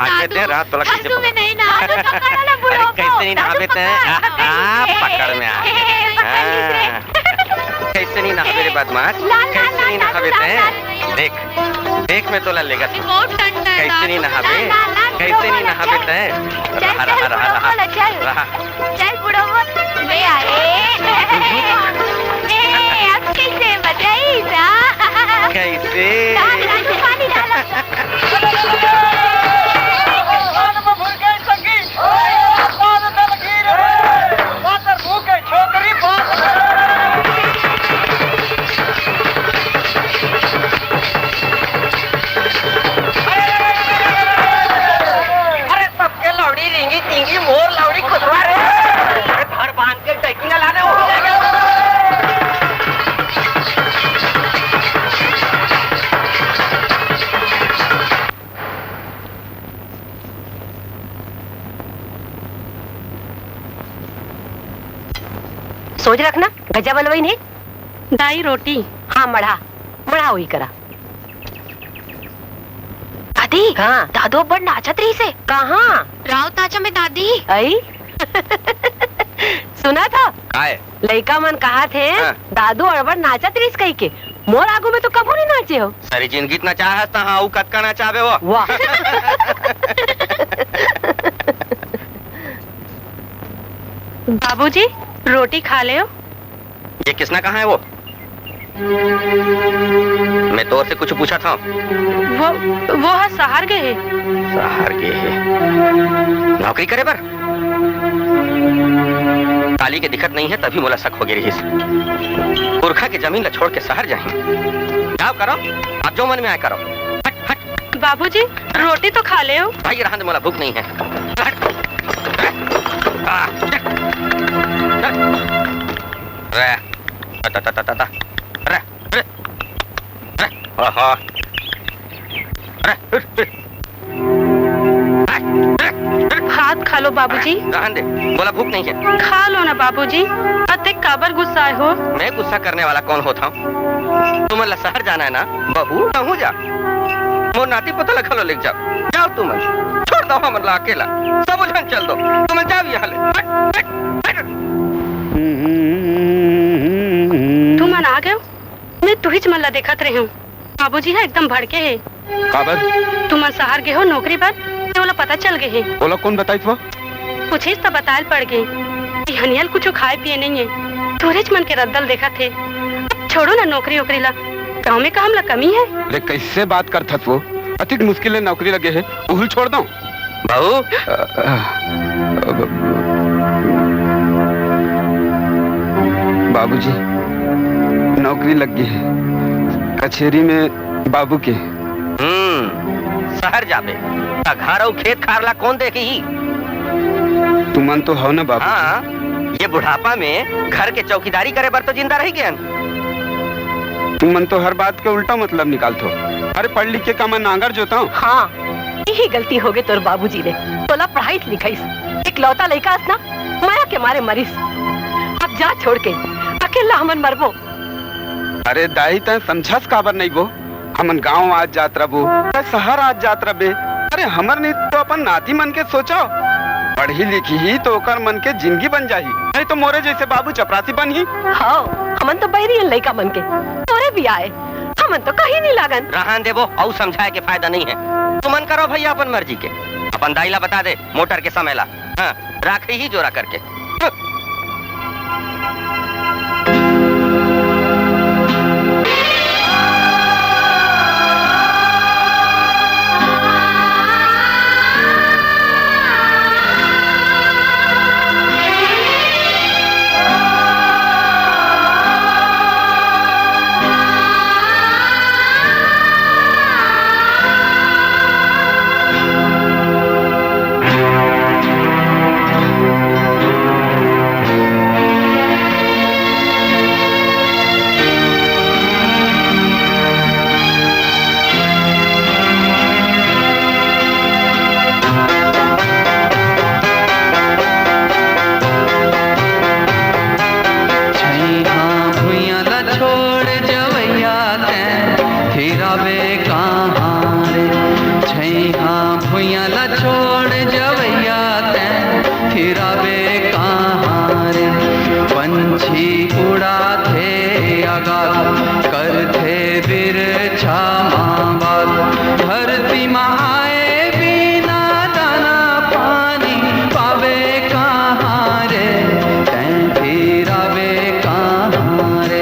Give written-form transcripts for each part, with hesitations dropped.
देते हैं रात तोला दादू में नहीं ना तो पकड़ लो बुढ़ो को। कैसे नहीं नहा देते हैं पकड़ में आ कैसे नहीं नहा मेरे बदमाश कैसे नहीं नहा देते हैं देख देख मैं तोला लेगा तू कैसे नहीं नहा बे कैसे नहीं नहा देते हैं रहा रहा रहा रहा चल बुढ़ो मैं आए अब कैसे बताई ना कैसे पानी डालो तींगी मोर लावड़ी खुदवा रे घर बांध के टैकिंग लाने हो जाएगा। सोच रखना गजा बनवाई ने दाई रोटी हाँ मढ़ा मढ़ा हुई करा दादी हाँ दादू बड़ नाचत रही से कहाँ राव ताचा में दादी आई सुना था आए लड़का मन कहा थे हाँ। दादू अड़बड़ नाचत रही कही के मोर आगू में तो कबू नहीं नाचे हो सारी जिंदगी इतना चाहता हाँ कतका ना चाहे वो वाह बाबूजी रोटी खा ले हो। ये किसने कहा है वो मैं तो से कुछ पूछा था वो है सहार गए शहर के है नौकरी करे पर काली के दिक्कत नहीं है तभी मोला शक हो गई रही पुरखा की जमीन ला छोड़ के शहर जाए जाओ करो अब जो मन में आए करो हट हट बाबूजी रोटी तो खा ले हो। भाई रहने मोला भूख नहीं है हट, रे ता ता ता ता ता रे रे रे ओहो रे हाथ खा लो बाबूजी। रहने दे बोला भूख नहीं है खा लो ना बाबूजी अते काबर गुस्साए हो। मैं गुस्सा करने वाला कौन होता हूँ तुम शहर जाना है ना बहू कहूँ जा मोर नाती पता लगा लो लेके जाओ जाओ तुम छोड़ दो हम अकेला सब उलझन चल दो तुम जाओ यहाँ तुम आ गए मैं तू ही चमल्ला देखत रही हूँ बाबूजी है एकदम भड़के है काबर तुम शहर गए हो नौकरी पर तो बोला पता चल गए है बोला कौन बताई तो कुछ ही तो बताल पड़ गई हनियल कुछ खाए पिए नहीं है तोरे मन के रद्दल देखा थे छोड़ो ना नौकरी वोकरी ला गाँव में काम ला कमी है अरे कैसे बात करता वो अतिक मुश्किल है नौकरी लगे है उहुल छोड़ दो बहू बाबूजी नौकरी लग गई है कचहरी में बाबू के शहर जाबे घर और खेत खारला कौन देखे ही तुमन तो हो ना बाबू हाँ ये बुढ़ापा में घर के चौकीदारी करे बर तो जिंदा रही गया तुमन तो हर बात के उल्टा मतलब निकालते हो अरे पढ़ लिख के काम नांगर जोता हूँ हाँ यही गलती हो गई तोर बाबूजी ने तोला पढ़ाई लिखाई एक लौता लड़का ना माया के मारे मरीस अब जा छोड़ के अकेला हमन मरबो अरे दाई तय समझस काबर नहीं बो हमन गांव आज जात रबो शहर आज जात रबे अरे हमर नहीं तो अपन नाती मन के सोचो पढ़ी लिखी ही तो ओकर मन के जिंदगी बन जाही नहीं तो मोरे जैसे बाबू चपरासी बन ही हाँ हमन तो बैरी लड़का मन के तोरे भी आए हमन तो कहीं नहीं लागन रहन देवो और समझाए के फायदा नहीं है तुमन करो भैया अपन मर्जी के अपन दाईला बता दे मोटर के समय ला हाँ राख ही जोरा करके पक्षी उड़ाते आगाज करते बिरछा माँ बात। धरती माए बिना दाना पानी पावे कहाँ रे, तैं फिरावे कहाँ रे।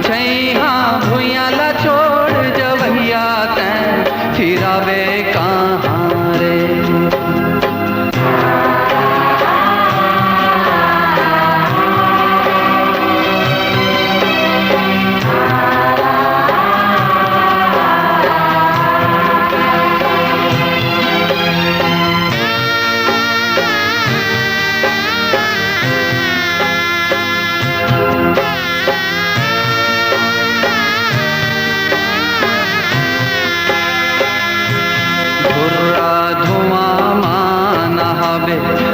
छैया भुइयाला छोड़ जवैया, तैं फिरावे कहाँ रे।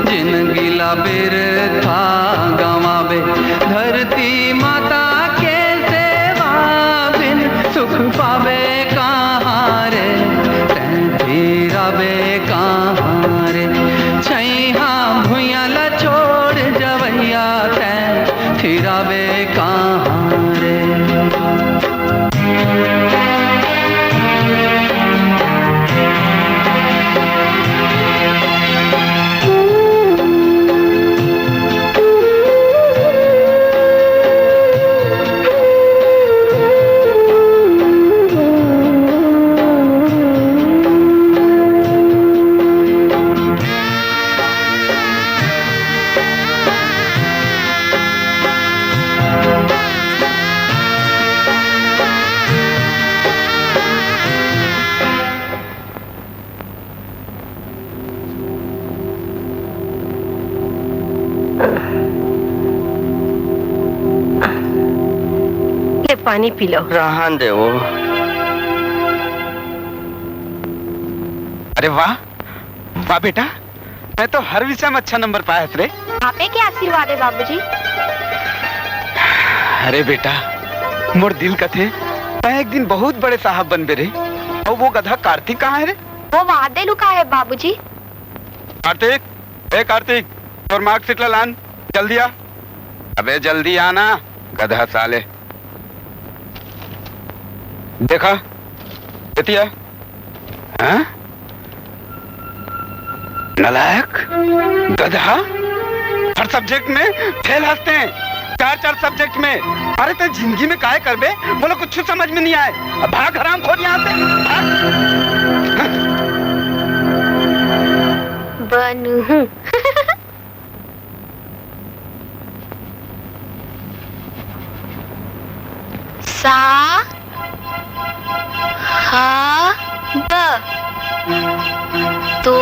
जिन गिला बिरथा गवावे, धरती माता के सेवा बिन सुख पावे कहाँ रे, तैं फिरावे कहाँ रे। छैया भुइयाला छोड़ जवैया, तैं फिरावे कहाँ रे। पानी पी लो। रहन दे वो। अरे वाह वाह बेटा, मैं तो हर विषय में अच्छा नंबर पाया रे। आपे क्या आशीर्वाद है बाबूजी? अरे बेटा, मोर दिल का थे मैं एक दिन बहुत बड़े साहब बन बे रे। और वो गधा कार्तिक कहाँ है रे? वो वादे लुका है बाबूजी। कार्तिक, ए कार्तिक, और मार्कशीट लान जल्दी आ। अबे जल्दी आना गधा साले। देखा बेटिया, हाँ? नालायक गधा, हर सब्जेक्ट में फेल हंसते हैं, 4 सब्जेक्ट में। अरे तो जिंदगी में काय कर बे, बोलो कुछ समझ में नहीं आए। अब भाग हराम खोर यहाँ से, भाग। बनूं। सा हा ब, तो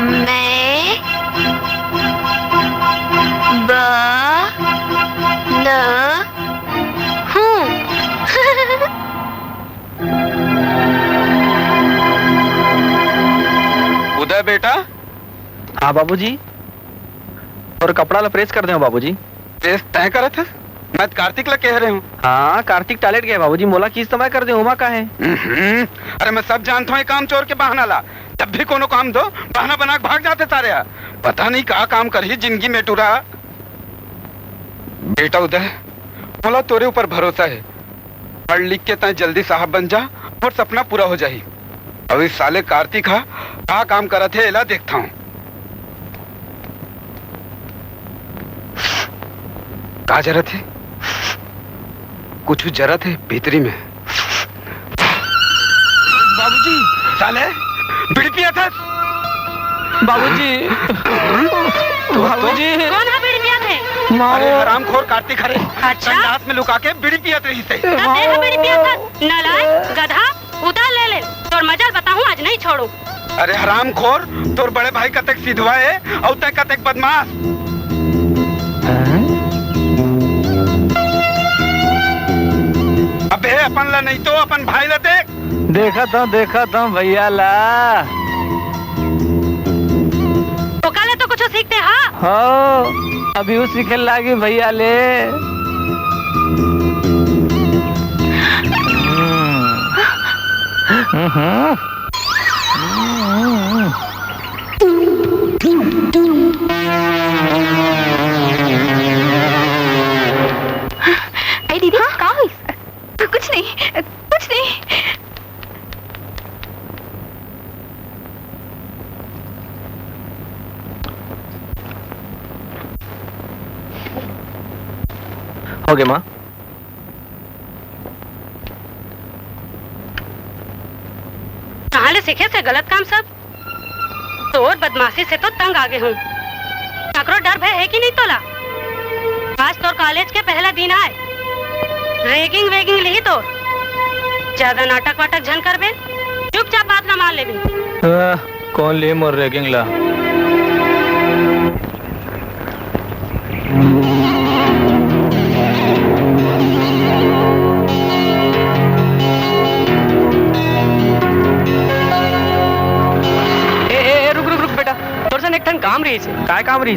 मैं ब न हूँ। उदय बेटा। हाँ बाबूजी। और कपड़ा ला प्रेस कर दे बाबूजी। प्रेस तय करे था, मैं कार्तिक ला कह रहे हूँ। हाँ कार्तिक टॉयलेट गया बाबूजी, मोला किस तो मैं कर दे उमा का है। अरे मैं सब जानता हूँ, काम चोर के बहाना ला। जब भी कोनो काम दो बहाना बना के भाग जाते सारे। पता नहीं कहाँ काम करी जिंदगी में टूरा। बेटा उदय, मोला तोरे ऊपर भरोसा है। पढ़ लिख के तय जल्दी साहब बन जा और सपना पूरा हो जाही। अब इस साले कार्तिक कहाँ काम करा थे एला देखता हूँ। कहाँ जरूरत है? कुछ जरूरत है भीतरी में। बाबूजी। साले बीड़ी पिया था? बाबूजी। बाबूजी। कौन है बीड़ी पिया थे? अरे हरामखोर कार्तिक हरे। अच्छा? संडास में लुका के बीड़ी पिया रही से। तब देह बीड़ी पिया था? नालायक गधा, उतार ले ले। तोर मजल बताऊं, आज नहीं छोड़ू। अरे हरामखोर, तोर बड़े भाई कतक सीधवा है और तय कतक बदमाश। अबे अपन ला नहीं तो अपन भाई ला देख। देखा था भैया ला। तो काले तो कुछ सीखते हाँ? हो अभी वो सीखे लागी भैया ले। हो गए माँ। कहाँ ले सीखे से गलत काम सब? तो और बदमाशी से तो तंग आगे हूँ। ककरो डर भय है कि नहीं तोला? आज तो कॉलेज के पहला दिन आए, रेगिंग वेगिंग ली तो ज्यादा नाटक वाटक झन कर बे, चुपचाप बात ना मान ले भी। कौन ले मोर रैगिंग ला? एक ठन काम रही है। काय काम रही?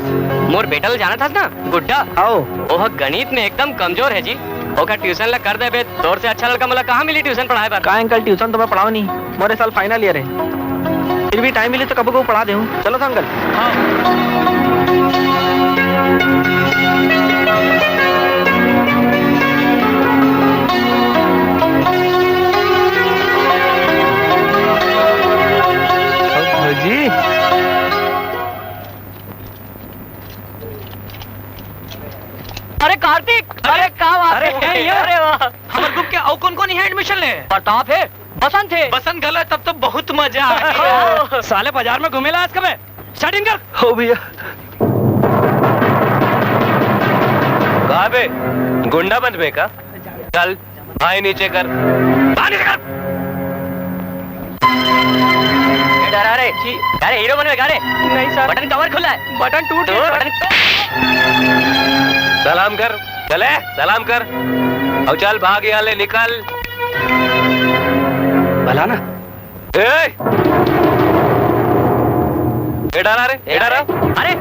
मोर बेटल जाना था ना गुड्डा। आओ। ओह गणित में एकदम कमजोर है जी। ओका ट्यूशन ला कर दे बे। तोर से अच्छा लड़का मला कहाँ मिली ट्यूशन पढ़ाए पर? का अंकल ट्यूशन तो मैं पढ़ाओ नहीं, मोरे साल फाइनल ईयर है। फिर भी टाइम मिले तो कब को पढ़ा दे हूँ। चलो था अंकल। जी अरे कार्तिक, अरे क्या बात है? अरे वाह, हमारे ग्रुप के और कौन कौन है एडमिशन ले? प्रताप है, बसंत है। बसंत गला तब तो बहुत मजा आ। साले बाजार में घूमेला आज कब? स्टार्टिंग कर। हो भैया। कहाँ बे? गुंडा बन बे का? चल भाई नीचे कर। डरा रे? अरे हीरो बनवे गाड़े? नहीं सर। बटन कवर खुला है। बटन टूट तो गया। सलाम कर, चले सलाम कर। और चल भाग यहाँ ले, निकल। भला ना? ए डरा रे, ए डरा। अरे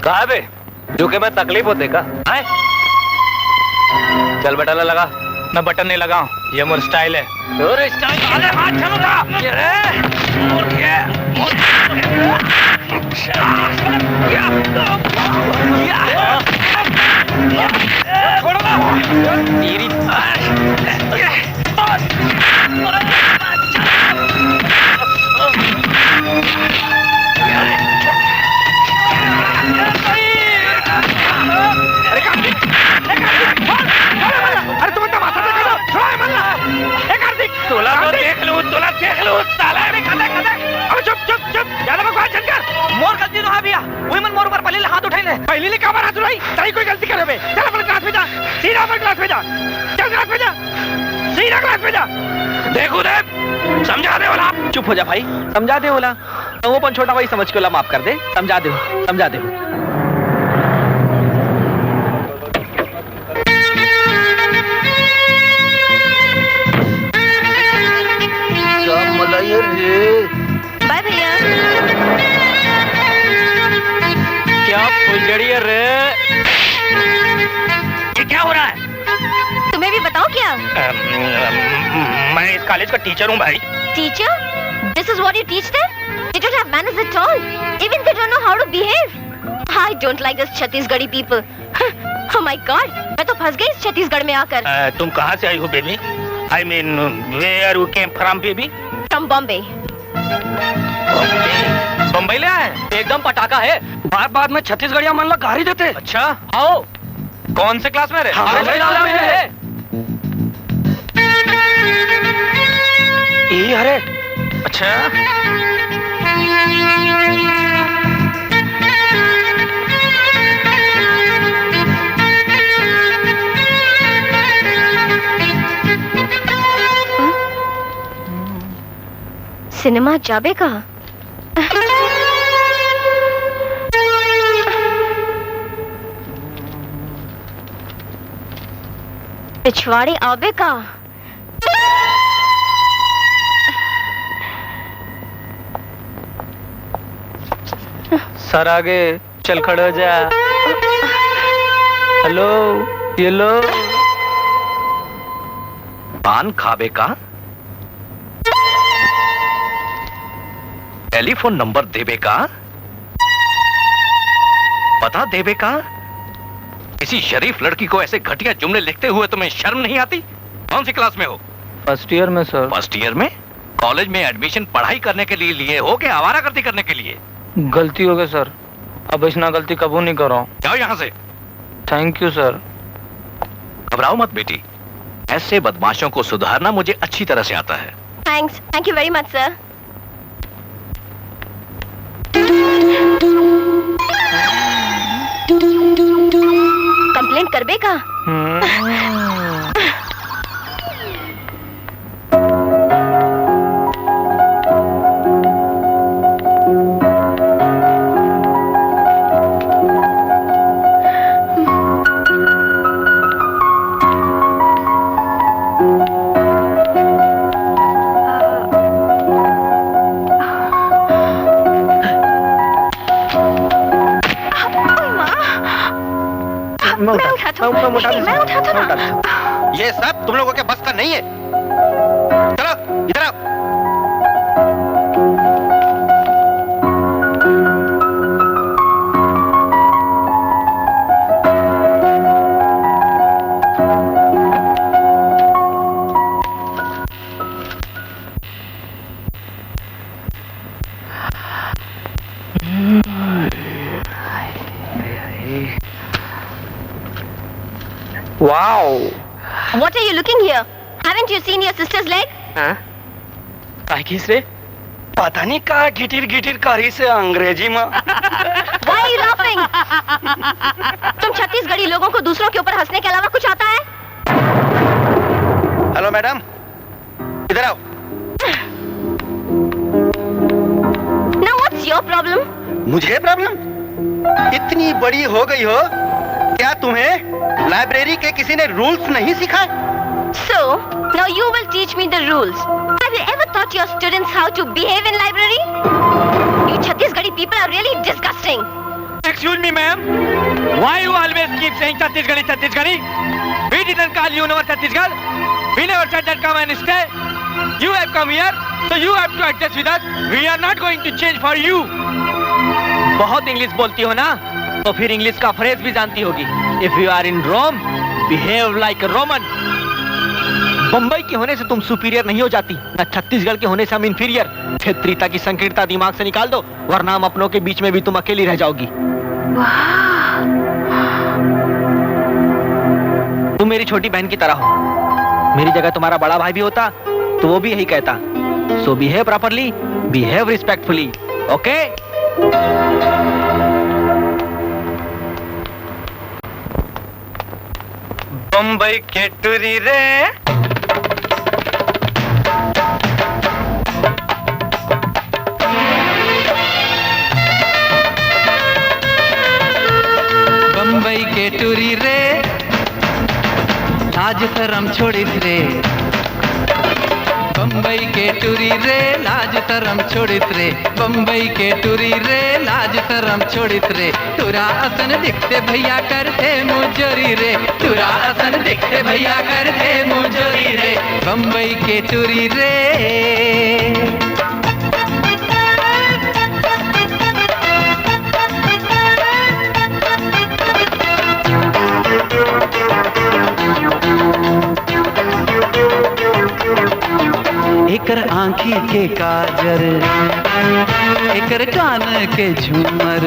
कहा बे? जो कि मैं तकलीफ होते का? आए? चल बटन लगा। मैं बटन नहीं लगाऊं, ये मोर स्टाइल है। और स्टाइल अरे हाथ चलो का। छोड़ो ना। तेरी अरे तुम तो माथा देखो, छोड़ो मल्ला। ए कार्तिक, तोला तो देख लो, तोला देख लो, साला। अब चुप चुप चुप, ज्यादा बकवास छन कर। मोर गलती ना बिया, वही मन मोर ऊपर पहले हाथ उठाई ले। पहले ले काबर हाथ उठाई? ताई कोई गलती करे बे। चल अपने क्लास में जा, सीधा अपने क्लास में जा। चल क्लास में जा, सीधा क्लास में जा। देखो दे, समझा दे वाला। चुप हो जा भाई, समझा दे बोला। तो वो अपन छोटा भाई समझ के ला माफ कर दे। समझा दे, समझा दे। बाय भैया। क्या फुलझड़ी है रे? ये क्या हो रहा है? तुम्हें भी बताओ क्या? मैं इस कॉलेज का टीचर हूँ भाई। Teacher? This is what you teach them? They don't have manners at all. Even they don't know how to behave. I don't like this Chhattisgarhi people. Oh my God! मैं तो फंस गई इस छत्तीसगढ़ में आकर। तुम कहाँ से आई हो baby? I mean, where you came from baby? From Bombay. Bombay ले आए? एकदम पटाखा है। बात बात में छत्तीसगढ़िया मन ला गारी देते। अच्छा, आओ। कौन से क्लास में रहे? ये अरे अच्छा, सिनेमा जाबे का? पिछवाड़े आबे का? सर आगे चल खड़े हो जा। हेलो, ये लो। पान खाबे का? टेलीफोन नंबर देबे का? पता देबे का? किसी शरीफ लड़की को ऐसे घटिया जुमले लिखते हुए तुम्हें शर्म नहीं आती? कौन सी क्लास में हो? फर्स्ट ईयर में सर। फर्स्ट ईयर में? कॉलेज में एडमिशन पढ़ाई करने के लिए लिए हो कि आवारागर्दी करने के लिए? गलती हो गई सर, अब इतना गलती कबूल नहीं कर रहा हूँ। जाओ यहाँ से। Thank you sir. घबराओ मत बेटी, ऐसे बदमाशों को सुधारना मुझे अच्छी तरह से आता है। Thanks, thank you very much sir. Complaint करबे का? मैं उठाता ना। ये सब तुम लोगों के बस का नहीं है। चलो इधर आओ। Wow! What are you looking here? Haven't you seen your sister's leg? हाँ? किस रे? पता नहीं का गिटिर गिटिर करी से अंग्रेजी में। Why are you laughing? तुम छत्तीसगढ़ी लोगों को दूसरों के ऊपर हंसने के अलावा कुछ आता है? हेलो मैडम, इधर आओ। Now what's your problem? मुझे प्रॉब्लम? इतनी बड़ी हो गई हो, क्या तुम्हें लाइब्रेरी के किसी ने रूल्स नहीं सिखाए? So, now you will teach me the rules. Have you ever taught your students how to behave in library? You Chhattisgarhi people are really disgusting. Excuse me, ma'am. Why you always keep saying Chhattisgarhi, Chhattisgarhi? We didn't call you our Chhattisgarh. We never said that come and stay. You have come here, so you have to adjust with us. We are not going to change for you. बहुत English बोलती हो ना, तो फिर English का phrase भी जानती होगी। If you are in Rome, behave like a Roman. Bombay के होने से तुम सुपीरियर नहीं हो जाती, ना छत्तीसगढ़ के होने से हम इंफीरियर। क्षेत्रीयता की संकीर्णता दिमाग से निकाल दो, वरना हम अपनों के बीच में भी तुम अकेली रह जाओगी। तुम मेरी छोटी बहन की तरह हो। मेरी जगह तुम्हारा बड़ा भाई भी होता तो वो भी यही कहता। So behave properly, behave respectfully, okay? Bombay के टूरी रे, बम्बई के टूरी रे, लाज शरम छोड़िस रे। बम्बई के टूरी रे, लाज शरम छोड़िस रे। बम्बई के टूरी रे, लाज शरम छोड़िस रे। तुरा असन दिखते भैया करते मुजोरी रे। तुरा असन दिखते भैया करते मुजोरी रे। बम्बई के टूरी रे। एकर आँखी के काजर, एकर कान के झूमर।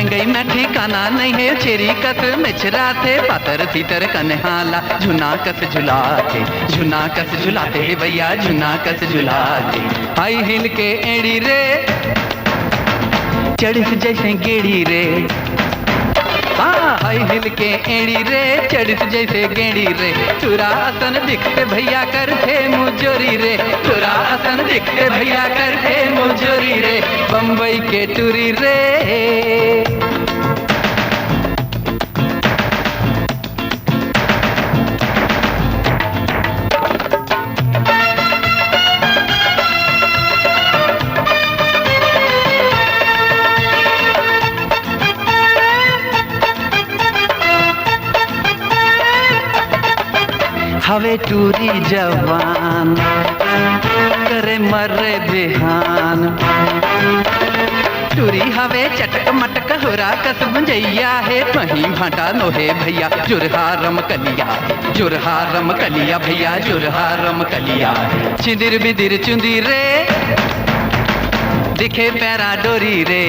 गई मैं ठिकाना नहीं है, चेरी कस मिछरा थे, पातर तीतर कन्हाला। झुना कस झुलाते, झुना कस झुलाते भैया, झुना कस झुलाते। हाई हिल के एड़ी रे, चढ़िस जैसे गेड़ी रे। हाई हिल के एड़ी रे, चढ़िस जैसे गेड़ी रे। तुरा असन दिखते भैया करते मुजोरी रे। तुरा असन दिखते भैया करते मुजोरी रे। बम्बई के टूरी रे। हवे टूरी जवान, करे मरे बिहान। टूरी हवे चटक मटक होरा कस भुंजैया है। वहीं भाटा नोहे भैया, जुरहा रम कलिया, जुरहा रम कलिया भैया, जुरहा रम कलिया। चिंदिर बिदिर चुंदी रे, दिखे पैरा डोरी रे।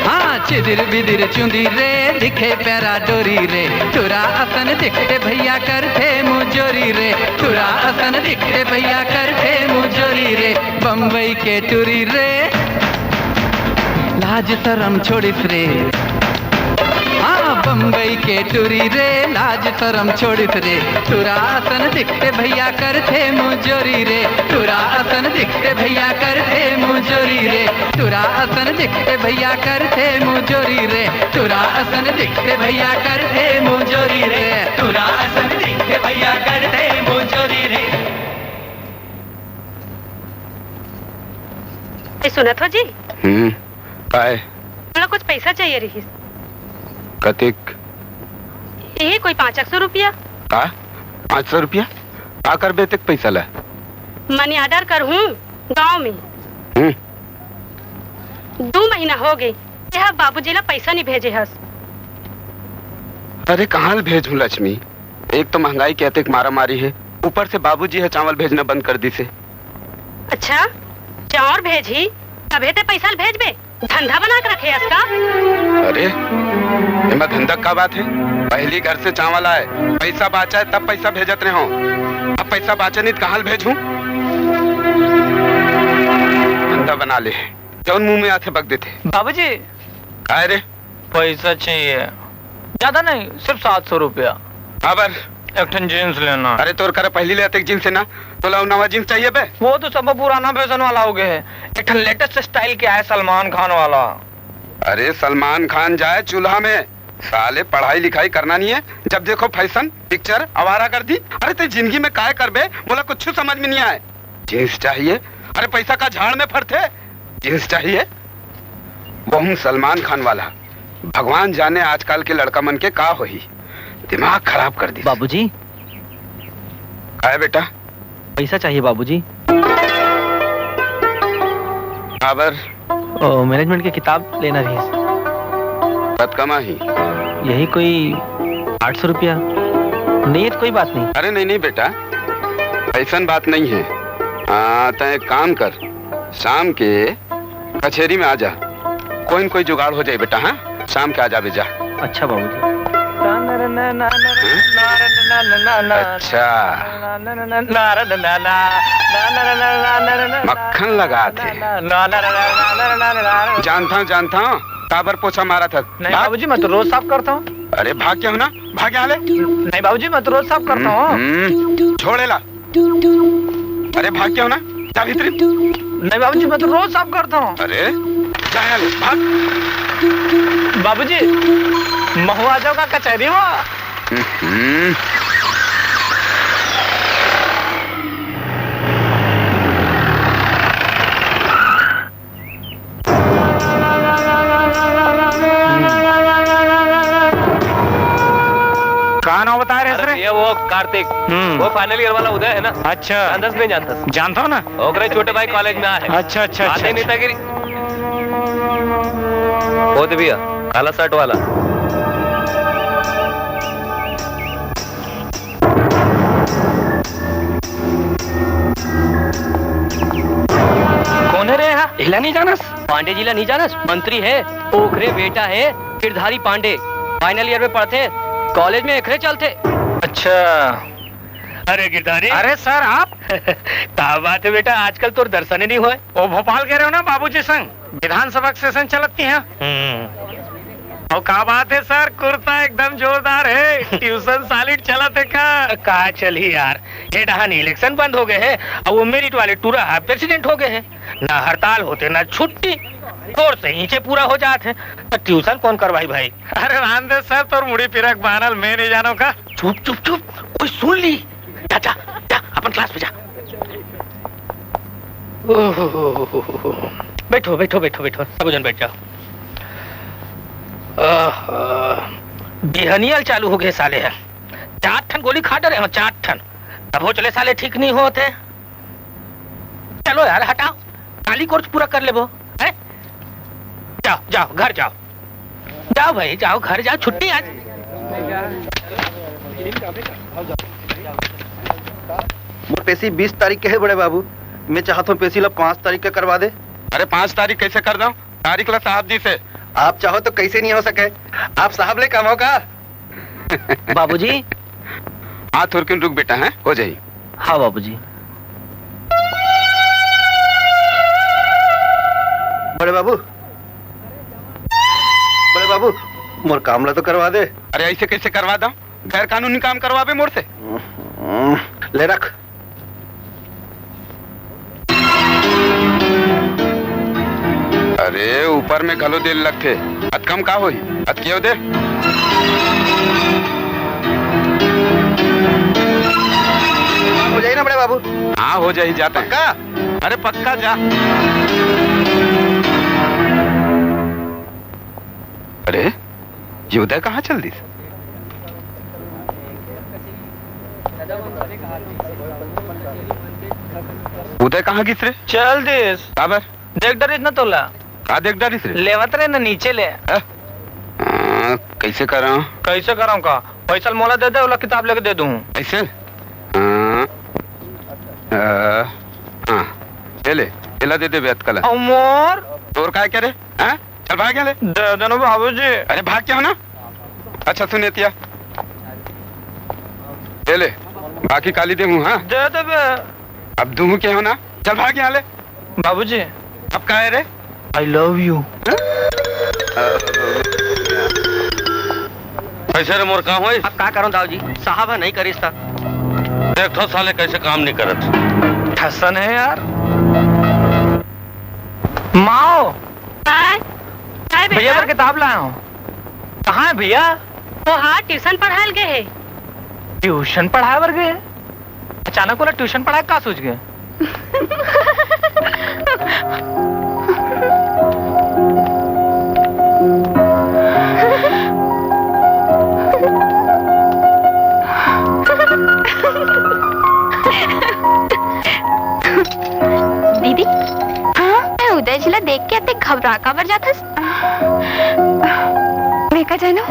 हाँ चिदिर बिदिर चुंदी रे दिखे पैरा डोरी रे। तुरा असन दिखते भैया करते मुजोरी रे। तुरा असन दिखते भैया करते मुजोरी रे। बम्बई के टूरी रे लाज शरम छोड़िस रे। हाँ बम्बई के टूरी रे लाज शरम छोड़िस रे। तुरा असन दिखते भैया करते मुजोरी रे। तुरा असन दिखते भैया करते मुजोरी रे। तुरा असन दिखते भैया करते मुजोरी रे। तुरा असन दिखते भैया करते मुजोरी रे। तुरा असन दिखते भैया करते मुजोरी रे। सुनत हो जी? काय मला कुछ पैसा चाहिए रही। कतिक? यही कोई 500 रुपया। का 500 रुपया? का कर बे तक पैसा ला? मनी ऑर्डर कर हूँ गाँव में। 2 महीना हो गए यह बाबूजी ला पैसा नहीं भेजे हस। अरे कहाँ भेजूं लक्ष्मी? एक तो महंगाई के अतिक मारा मारी है, ऊपर से बाबूजी है चावल भेजना बंद कर दी से। अच्छा चावल भेजी तबे ते पैसा भेजबे? धंधा बना के रखे इसका। अरे इमा धंधा का बात है? पहली घर से चावल आए पैसा बाचा है तब पैसा भेजत रहे हो। अब पैसा बाचा नहीं तो कहाँ भेजूं? धंधा बना ले जौन मुंह में आते बक देते। बाबूजी काय रे? पैसा चाहिए, ज्यादा नहीं, सिर्फ 700 रुपया। खबर एक ठन जींस लेना। अरे तोर करे पहली ले तक जींस है ना, तो लाओ नवा जींस चाहिए बे? वो तो सब पुराना फैशन वाला हो गया है। एक ठन लेटेस्ट स्टाइल के आया सलमान खान वाला। अरे सलमान खान जाए चूल्हा में, साले पढ़ाई लिखाई करना नहीं है, जब देखो फैशन पिक्चर आवारा कर दी। अरे ते जिंदगी में काय कर बे? बोला कुछ समझ में नहीं आए। जींस चाहिए? अरे पैसा का झाड़ में फरते जींस चाहिए? वो हूँ सलमान खान वाला। भगवान जाने आजकल के लड़का मन के का होही, दिमाग खराब कर दी। बाबूजी काय बेटा? पैसा चाहिए बाबूजी। खबर मैनेजमेंट की किताब लेना थी। कद कमा ही? यही कोई 800 रुपया। नहीं तो कोई बात नहीं। अरे नहीं नहीं बेटा, ऐसा बात नहीं है। तो एक काम कर, शाम के कचहरी में आ जा, कोई न कोई जुगाड़ हो जाए बेटा। हाँ शाम के आ जा बेजा। अच्छा बाबूजी। अच्छा मक्खन लगा थे। जानता हूँ काबर पोछा मारा था। नहीं बाबूजी मैं तो रोज साफ करता हूँ। अरे भाग क्यों ना, भाग यहाँ ले। नहीं बाबूजी मैं तो रोज साफ करता हूँ। छोड़ेला। अरे भाग क्यों ना, जा भीतर। नहीं बाबूजी मैं तो रोज साफ करता हूँ। अरे जा यहाँ ले, भाग। बाबूजी महुआ जाओ का कचहरी वो। कहाँ नाम बता रहे सर? ये वो कार्तिक, वो फाइनल ईयर वाला उदय है ना। अच्छा अंदर नहीं जानता। जानता हूँ ना। ओकरे छोटे भाई कॉलेज में आए। अच्छा अच्छा अच्छा। आते नेतागिरी वो तो भैया काला शर्ट वाला। कौन है रे? हिला नहीं जानस? पांडे जी ला नहीं जानस? मंत्री है, ओखरे बेटा है गिरधारी पांडे। फाइनल ईयर में पढ़ते, कॉलेज में एकरे चलते। अच्छा। अरे गिरधारी। अरे सर आप क्या बात है बेटा, आजकल तो दर्शन ही नहीं हुए। वो भोपाल कह रहे हो ना बाबूजी संग विधानसभा सेशन चलती है। और क्या बात है सर, कुर्ता एकदम जोरदार है, ट्यूशन सॉलिड चला थे का चली यार। ये डहान इलेक्शन बंद हो गए हैं और वो मेरिट वाले टूरा प्रेसिडेंट हो गए हैं। ना हड़ताल होते ना छुट्टी, और सही से पूरा हो जाते। तो ट्यूशन कौन करवाई भाई? अरे रामदेव सर तो मुड़ी पिरक बानल मैं नहीं जानो का। चुप चुप चुप, कोई सुन ली। जा जा जा अपन क्लास पे जा। बैठो बैठो बैठो बैठो, सब जन बैठ जाओ। बिहनियल चालू हो गए साले हैं। 4 ठन गोली खा डरे हो, 4 ठन। अब हो चले साले ठीक नहीं होते। चलो यार हटाओ, काली कोर्स पूरा कर ले वो है। जाओ जाओ घर जाओ, जाओ भाई जाओ घर जाओ, छुट्टी आज। वो पेशी 20 तारीख के है बड़े बाबू। मैं चाहता हूँ पेशी ला 5 तारीख का करवा दे। अरे 5 तारीख कैसे कर दूं? तारीख ला साहब जी से। आप चाहो तो कैसे नहीं हो सके, आप साहब ले काम होगा। बाबूजी। हाँ थोड़किन रुक बेटा, है हो जाई। हाँ बाबूजी। बड़े बाबू, बड़े बाबू, मोर कामला तो करवा दे। अरे ऐसे कैसे करवा दूं? गैर कानूनी काम करवाबे मोर से। ले रख। अरे ऊपर में घलो दिल लगते, अत कम का होई, अत क्यों दे? हो जाए ना बड़े बाबू? हाँ हो जाए, जाता है। पक्का? अरे पक्का जा। अरे ये उदय कहाँ चल दी? उदय कहाँ गिस रे? चल दिस काबर देख डरिस ना तोला। का देख डरिस रे? लेवत रहे ना नीचे ले। कैसे करा? कैसे कराऊं का? पैसा मोला दे दे, वाला किताब लेके दे दूं। ऐसे ले ले दे दे बेत कला। मोर तोर काय करे? हाँ चल भाग ले। दे दे ना बाबूजी। अरे भाग क्या हो ना? अच्छा सुनेतिया ले ले, बाकी काली दे हूँ। हाँ दे दे बे। अब दूँ क्या हो ना? चल भाग यहाँ ले। बाबूजी अब का है रे? I love you. कैसे रे मोर काम होई? अब का करूं दाऊ जी, साहब नहीं करिस था। देख तो साले कैसे काम नहीं करत। ठसन है यार। माओ भैया पर किताब लाया हूँ। कहाँ है भैया? वो हाँ ट्यूशन पढ़ाल गए है। ट्यूशन पढ़ाए बर गए? अचानक बोला ट्यूशन पढ़ाए, का सोच गए? दीदी, हाँ मैं उदय जिला देख के आते घबरा काबर जाता। मैं का जानू?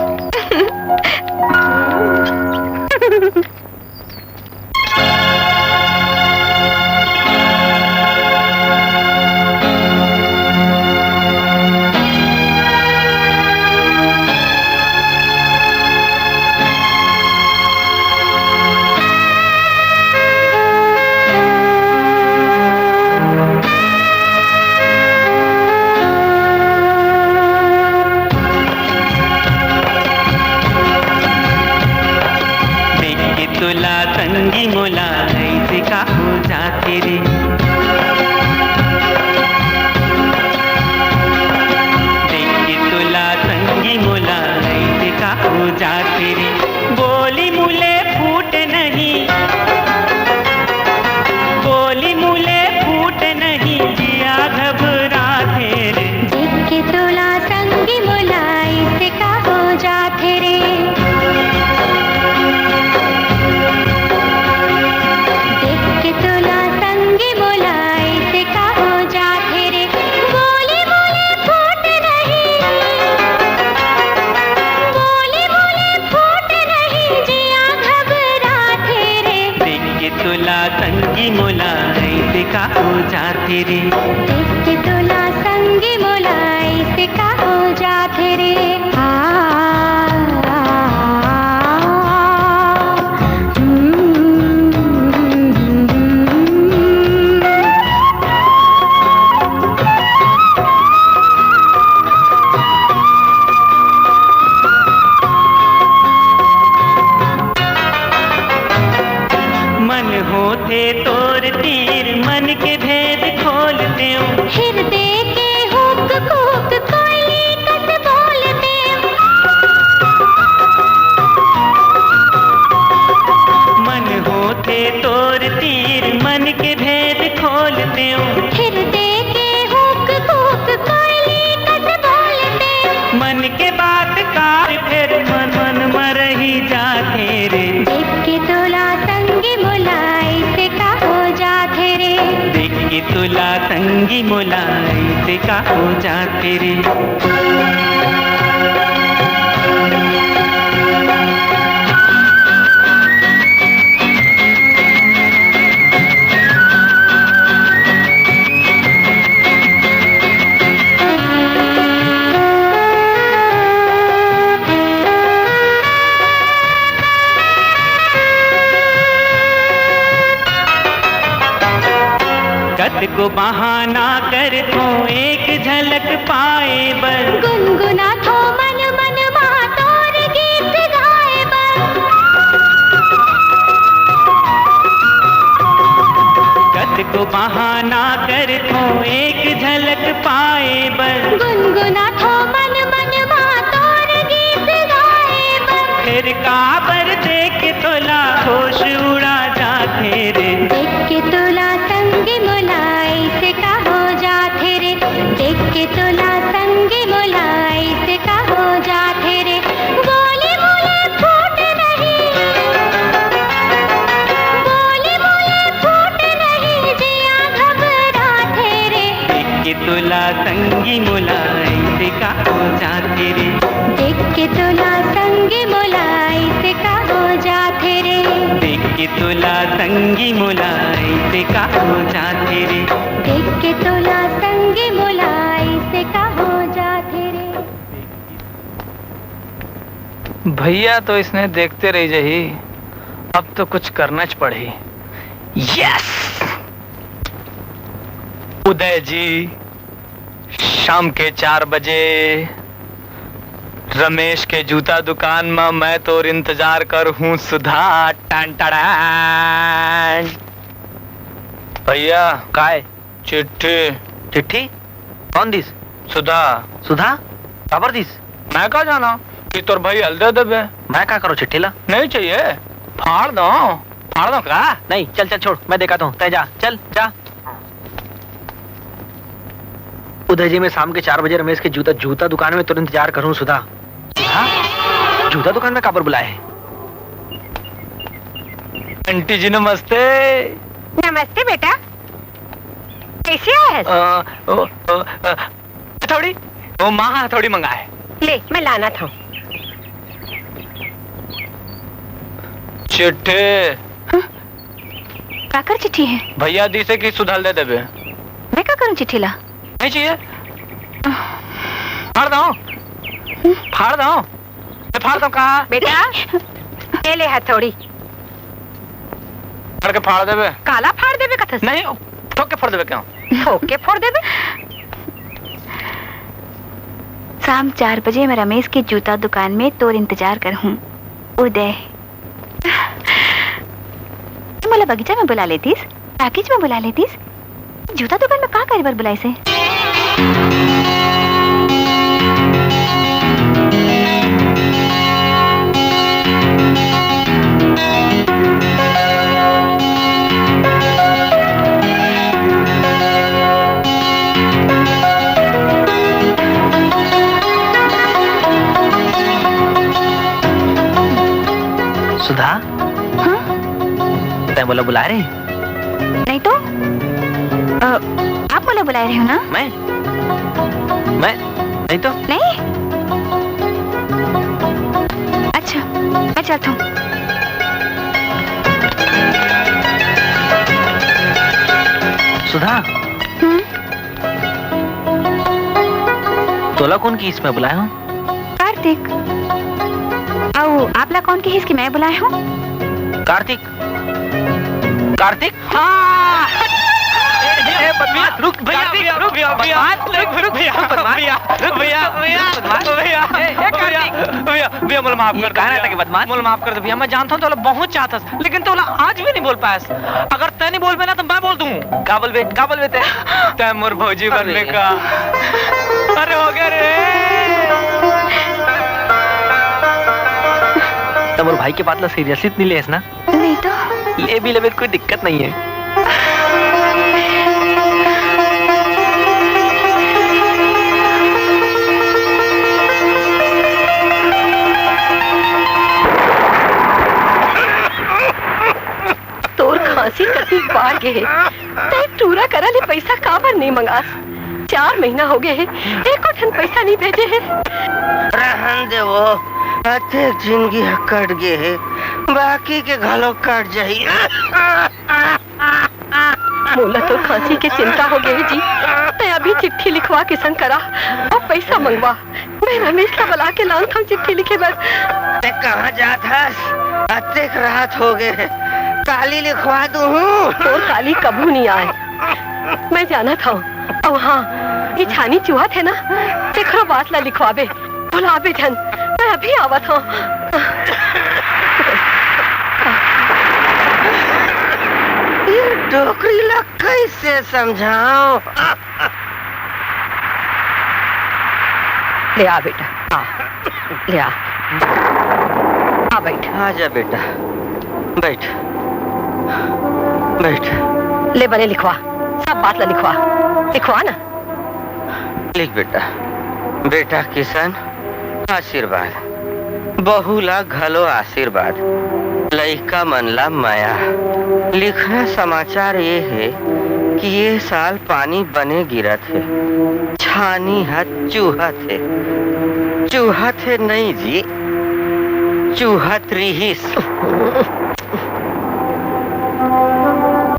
संगी मोला ऐसे का हो जाते रे। देख के तुला संगी मोला ऐसे का हो जाते रे। बोली मुले फूट नहीं, बोली मुले फूट नहीं, जिया घबराते रे। देख के तुला संगी मोला ऐसे का हो जाते रे। संगी मोला ऐसे का हो जाते रे। देख के तोला संगी मोला ऐसे का हो जाते रे। होते तोर तीर मन के भेद खोल देऊं। हृदय के हुक हुक कोयली कस बोल देऊं। मन होते तोर तीर मन के भेद खोल देऊं। हृदय के हुक हुक कोयली कस बोल देऊं। मन के बात कार फिर मन मन मरही जाते रे। देख के तोला संगी मोला ऐसे का हो जाते रे। देख के तुला संगी मोला ऐसे का हो जाते रे। को बहाना कर तो एक झलक पाए बस गुनगुना थो मन मन मातोर गीत गाए बस गत को बहाना कर तो एक झलक पाए बस गुनगुना थो मन मन मातोर गीत गाए बस फिर काबर देख तोला होश उड़ा जाते रे देख के तोला संग मुलाई से का हो जाते रे देख के तोला संग मुलाई से का हो जाते रे बोले बोले फूट नहीं बोले बोले फूट नहीं जिया घबराते रे देख के तोला संगी मुलाई से का हो जाते रे देख के तोला संग मुलाई से का हो जाते रे देख के तोला संगी मुलाई से का हो जाते रे देख के तोला संग मुलाई से का हो जाते रे भैया तो इसने देखते रही जही, अब तो कुछ करना च पड़ी। यस उदय जी, शाम के 4 बजे रमेश के जूता दुकान में मैं तो इंतजार कर हूँ सुधा टन टड़ान। भैया काय चिट्ठी चिट्ठी कौन दिस? सुधा सुधा खबर दिस? मैं कहा जाना कि तोर भाई हल्दे देबे। मैं क्या करो चिट्ठी ला? नहीं चाहिए, फाड़ दो का? नहीं चल चल छोड़, मैं देखा हूँ, तय जा चल जा। उदय जी, मैं शाम के 4 बजे रमेश के जूता दुकान में तुरंत इंतजार करूँ सुधा। हाँ? जूता दुकान में काबर बुलाए? आंटी जी नमस्ते। नमस्ते बेटा, कैसे आए? थोड़ी वो माँ थोड़ी मंगाए। ले मैं लाना था। चिट्ठी क्या कर चिट्ठी है? भैया दी से कि सुधाल दे देबे। मैं क्या करूं चिट्ठी ला? नहीं चाहिए, फाड़ दो कहा बेटा ले ले हथौड़ी। फाड़ के फाड़ देबे। काला फाड़ देबे कथस? नहीं ठोक के फोड़ देबे। क्यों ठोक के फोड़ देबे? शाम 4 बजे मैं रमेश के जूता दुकान में तोर इंतजार कर हूँ। उदय मला बगीचा में बुला लेतीस, पैकेज में बुला लेतीस, जूता दुकान में कहाँ करी बार बुलाई से? सुधा, तय बोला बुला रहे? नहीं तो आप बोला बुलाए रहे हो ना? मैं नहीं तो नहीं। अच्छा मैं चलता हूँ। सुधा, तोला कौन की इसमें बुलाया हूँ? कार्तिक। आपला कौन की हिस्की मैं बुलाए हूँ? कार्तिक। हाँ रुक भैया, मुझे माफ कर दे। मुझे माफ कर दे भैया, मैं जानता हूँ तो बहुत चाहता था, लेकिन तो आज भी नहीं बोल पाया। अगर तय नहीं बोल पाया तो मैं बोल दूँ। का बोलबे तय मोर भौजी बनने का। अरे हो गया रे। तब और भाई के बात ला सीरियसली नहीं लेस ना? नहीं तो ले भी ले, कोई दिक्कत नहीं है। तोर खांसी कति बार गए, तय टूरा करा ले पैसा काबर नहीं मंगास? 4 महीना हो गए हैं, एक ठन पैसा नहीं भेजे है। रहन दे वो, अच्छे जिंदगी कट गए है, बाकी के घालों कट जाही। मोला तो खांसी की चिंता हो गई जी, मैं अभी चिट्ठी लिखवा के संग करा और पैसा मंगवा। मैं रमेश का बुला के लाऊं था चिट्ठी लिखे बस। ते कहाँ जात हस? अत्ते रात हो गए है, काली लिखवा दूँ। तो काली कबू नहीं आए, मैं जाना था और हाँ ये छानी चूहा थे ना देखो बात ला लिखवाबे बुलाबे जन मैं अभी आवा था। ये डोकरी ला कैसे समझाओ? ले आ बेटा आ ले आ बैठ। आजा बेटा बैठ बैठ। ले बने लिखवा सब बात ला लिखवा ना। लिख बेटा। बेटा किशन आशीर्वाद बहू ला घलो आशीर्वाद लइका मन ला माया। लिखना समाचार ये है कि ये साल पानी बने गिरत है। छानी है चूहा थे नहीं जी चूहत रिहिस।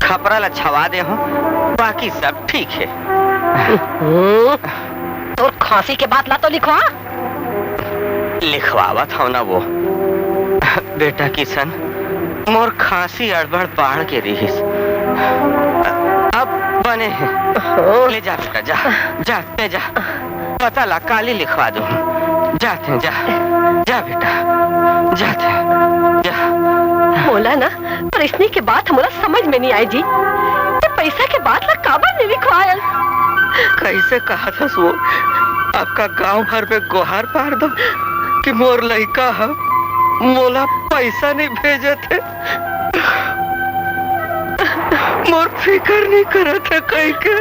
खपरा ला छवा दे हूँ बाकी सब ठीक है। तो खांसी के बाद ला तो लिखवावा था ना वो। बेटा किशन मोर खांसी अड़बड़ बाढ़ के रिहिस अब बने हैं। ले जा बेटा जा जा पता ला काली लिखवा दूँ। जाते जा बेटा जाते जा। बोला ना पर इसने के बात हमारा समझ में नहीं आई जी। तो पैसा के बाद ला काबर नहीं लिखवाया। कैसे कहा था वो आपका गांव भर में गुहार पार दो कि मोर लड़का है मोला पैसा नहीं भेजे थे। मोर फिकर नहीं करा था कहीं के।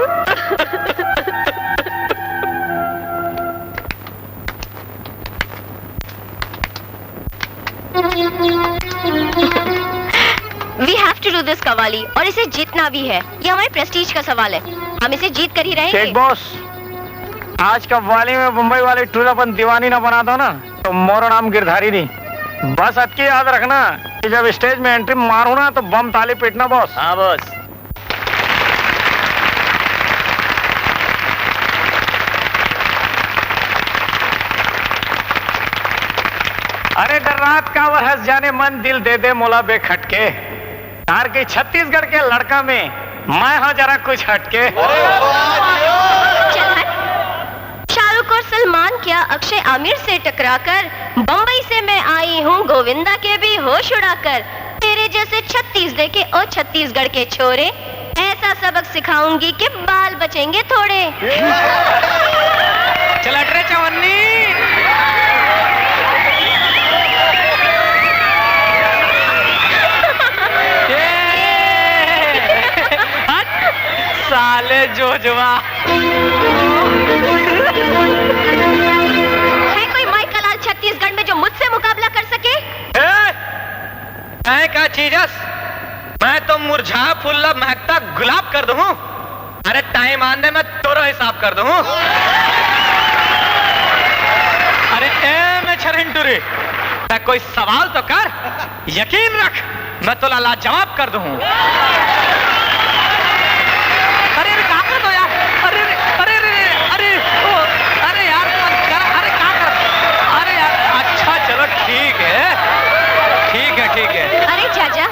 We have to do this qawwali और इसे जीतना भी है। ये हमारे प्रेस्टीज का सवाल है। हम इसे जीत कर ही रहेंगे। शेख बॉस आज कव्वाली में मुंबई वाली टूर अपन दीवानी ना बना दो ना तो मोरा नाम गिरधारी नहीं। बस अटके याद रखना कि जब स्टेज में एंट्री मारू ना तो बम ताली पीटना बॉस। हाँ बॉस। अरे डर रात का वह हंस जाने मन दिल दे दे मोला बेखटके। तार के छत्तीसगढ़ के लड़का में मैं हाँ जरा कुछ हटके। शाहरुख और सलमान क्या अक्षय आमिर से टकराकर बम्बई से मैं आई हूँ गोविंदा के भी होश उड़ाकर। तेरे जैसे 36 देखे ओ छत्तीसगढ़ के छोरे ऐसा सबक सिखाऊंगी कि बाल बचेंगे थोड़े। चल रे चवन्नी। साले जोजवा है कोई माइकल लाल छत्तीसगढ़ में जो मुझसे मुकाबला कर सके? का चीजस मैं तो मुरझा फुल्ला महकता गुलाब कर दूं। अरे टाइम आने में तोरा हिसाब कर दूं। अरे मैं छरिंटुरी कोई सवाल तो कर। यकीन रख मैं तो लाला जवाब कर दूं। ठीक है। अरे चाचा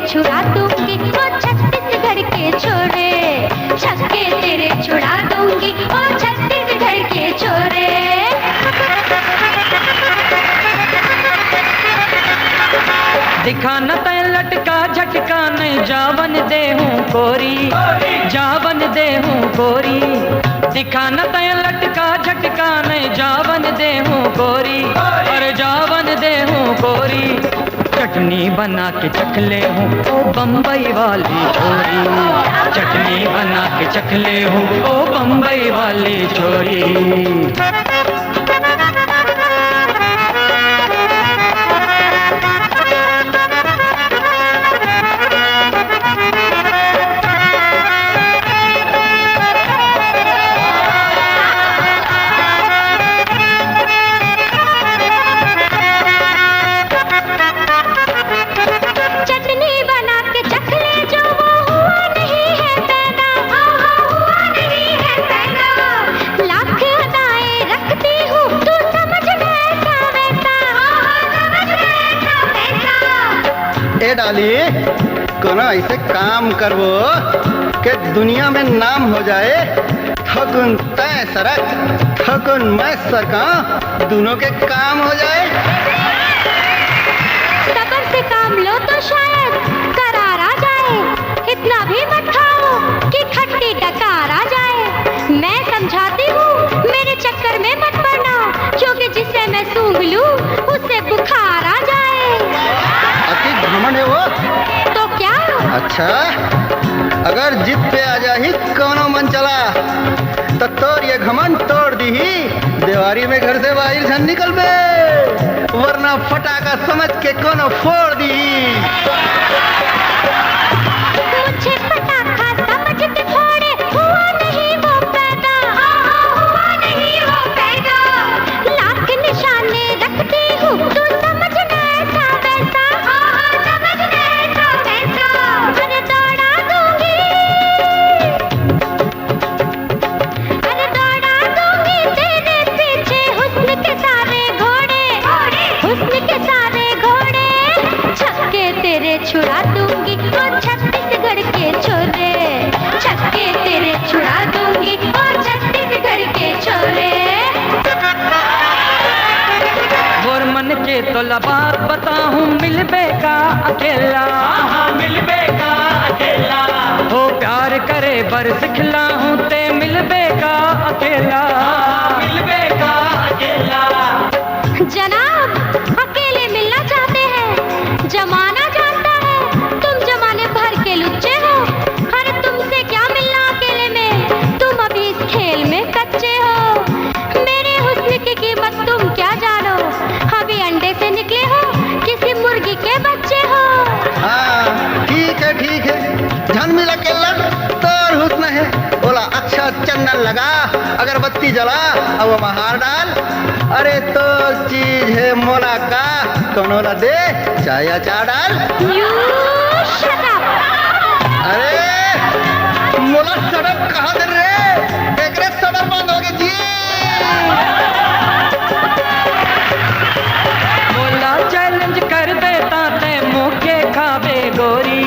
छुड़ा दूंगी वो छत्तीसगढ़ के छोरे, छक्के तेरे छुड़ा दूंगी वो छत्तीसगढ़ के छोरे। दिखा न तय लटका झटका नहीं जावन दे हूँ कोरी, जावन दे हूँ कोरी, दिखा न तय लटका झटका नहीं जावन दे हूँ कोरी, और जावन दे हूँ कोरी, चटनी बना के चख ले हूँ ओ बम्बई वाली छोरी, चटनी बना के चख ले हूँ ओ बम्बई वाली छोरी। डाली कोनो ऐसे काम करवो कि दुनिया में नाम हो जाए, थकुन तय सरक थकुन मैं सरका, दोनों के काम हो जाए। सबर से काम लो तो शायद करार आ जाए, इतना भी मत खाओ कि खट्टी डकार आ जाए। मैं समझाती हूँ मेरे चक्कर में मत पड़ना, क्योंकि जिसे मैं सूंघ लूँ उससे बुखार आ जाए। अति घमंड है वो तो क्या? अच्छा अगर जिद पे आ जाही कोनो मन चला तो तोर ये घमंड तोड़ दी ही, दीवारी में घर से बाहर झन निकल बे, वरना फटाका समझ के कोनो फोड़ दी। मुझे पटाखा समझ के फोड़े, हुआ नहीं वो पैदा, हुआ नहीं वो पैदा, लाख निशाने रखती हूँ तू समझना ऐसा वैसा, समझना ऐसा वैसा, अरे दौड़ा दूंगी, अरे दौड़ा दूंगी तेरे पीछे हुस्न के सारे घोड़े, हुस्न के सारे घोड़े, छक्के तेरे छुड़ा दूंगी और छत्तीसगढ़ के छोरे, छक्के तेरे छुड़ा दूंगी और छत्तीसगढ़ के छोरे। गोर मन के तो बात बताऊं मिलबे का अकेला, मिलबे का अकेला, हो प्यार करे बर सिखला हूँ ते मिलबे का अकेला, मिलबे का अकेला। जनाब अकेले मिलना चाहते हैं, जमाना जानता है तुम जमाने भर के लुच्चे हो, अरे तुमसे क्या मिलना अकेले में, तुम अभी इस खेल में कच्चे हो, मेरे हुस्न की कीमत तुम क्या जानो, अभी अंडे से निकले हो किसी मुर्गी के बच्चे हो। हाँ ठीक है झन मिला केला तोर हुस्न है, बोला अच्छा चंदन लगा अगरबत्ती जला अब वो महार डाल, अरे तो चीज है मोला का कोनो ला दे चाय या चा डाल। अरे मोला सड़क कहा दे रे, एक रे सड़क बंद हो गई जी। मोला चैलेंज कर देता ते मुके खाबे गोरी,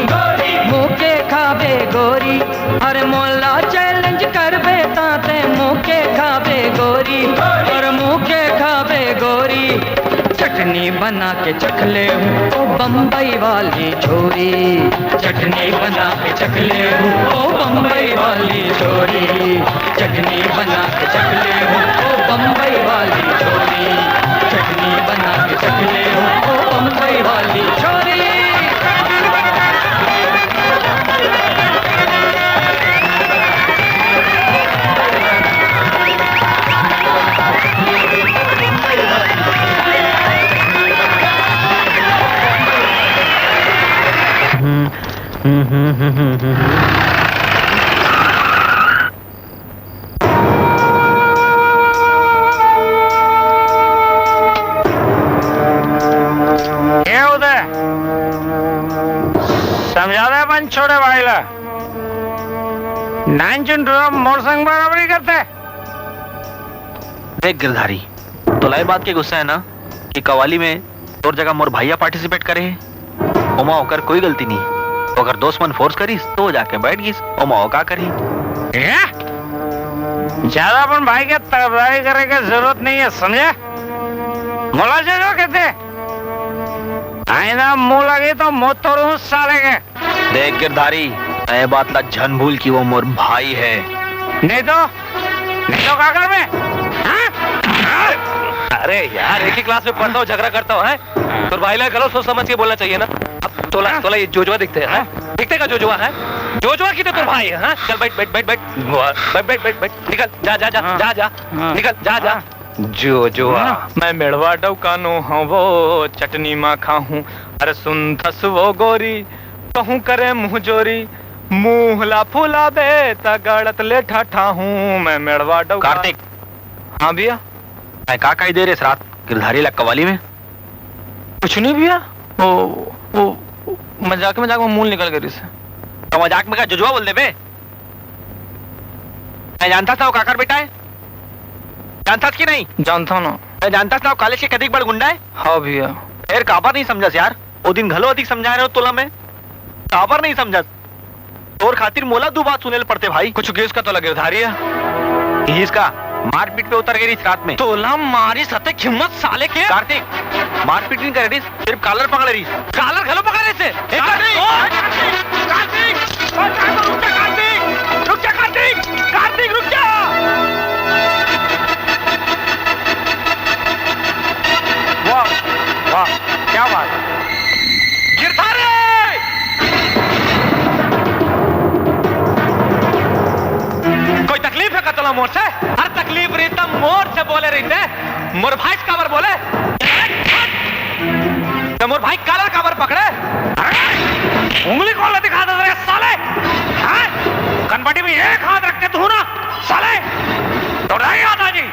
मुके खाबे गोरी, अरे मोला चैलेंज कर देता ते मुके खाबे गोरी, और मुके खाबे गोरी, चटनी बना के चख ले हूँ ओ बम्बई वाली छोरी, चटनी बना के चख ले हूँ ओ बम्बई वाली छोरी, चटनी बना के चख ले हूँ ओ बम्बई वाली छोरी, चटनी बना के चख ले हूँ ओ बम्बई वाली छोरी। समझा दे बन छोड़े भाई ला, नाइन मोर संग बराबरी करते। देख गिरधारी, तो लाई बात के गुस्सा है ना कि कवाली में तोर जगह मोर भैया पार्टिसिपेट करे है, ओमा होकर कोई गलती नहीं, तो अगर दोस्त मन फोर्स करीस तो जाके बैठ गईस, ओमा हो का करी। ज्यादा अपन भाई के तरफदारी करे की जरूरत नहीं है, समझे? मोला जो कहते आईना मुंह लगी तो मुंह तोड़ू साले के। देख गिरधारी, ये बात ला झन भूल की वो मोर भाई है। नहीं तो काकर में। अरे यार एक ही क्लास में पढ़ता हूँ, झगड़ा करता हूँ, है तो भाई ला गलत सोच समझ के बोलना चाहिए ना। अब तोला ये जोजुआ दिखते हैं, दिखते का जोजुआ है, जोजुआ की तो तुर भाई है। चल बैठ बैठ बैठ बैठ बैठ बैठ बैठ, निकल, जा जा जा जा जा, निकल, जा जा। जोजुआ मैं मेड़वा डौकानो हूँ वो चटनी माँ खाऊं। अरे सुन थस वो गोरी कहूँ करे मुँह जोरी, मुँहला फूला बे तगड़त ले ठाठा हूँ मैं मेड़वा डौका। कार्तिक। हाँ भैया। मैं का कही दे रहे रात गिरधारी ला कवाली में? कुछ नहीं भैया, वो मजाक में मूल निकल गई से। तो मजाक में का जुजुआ बोल दे बे? मैं जानता था वो काकर बेटा है, जानता कि नहीं? जानता ना। मैं जानता था वो कॉलेज के कदीक बड़ गुंडा है। हाँ भैया। फिर काबर नहीं समझस यार, वो दिन घलो अधिक समझा रहे हो तोला में, काबर नहीं समझस? और खातिर मोला दो बात सुने पड़ते भाई। कुछ केस का तोला गिरधारी है, इसका मारपीट पे उतर गई रात में। तोला मारी सते हिम्मत साले के। कार्तिक मारपीट नहीं कर रही, सिर्फ कॉलर पकड़ रही। कॉलर घलो पकड़ रहे से। कार्तिक रुक जा। वाह वाह क्या बात है। गिरधारी कोई तकलीफ है कतला मोर से? हर तकलीफ रही तब मोर से बोले रही थे। मोर भाई काबर बोले तो मोर भाई काला काबर पकड़े? उंगली कौन दिखा दे रहे साले? कनपटी में एक हाथ रख के तू ना साले तो नहीं आता जी।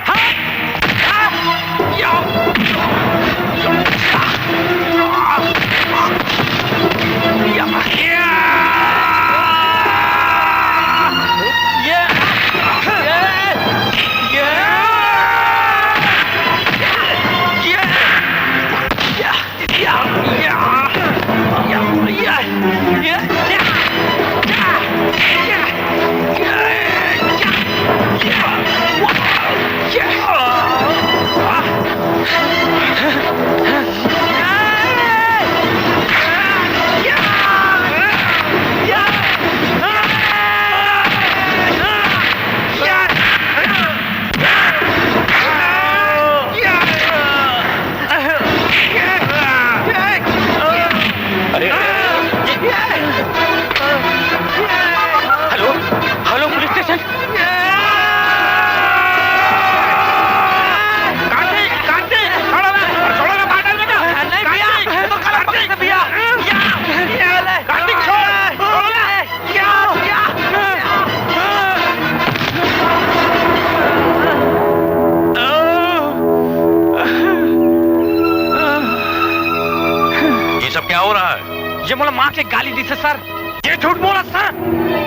ये मोला माँ के गाली दी से सर, ये झूठ बोला सर,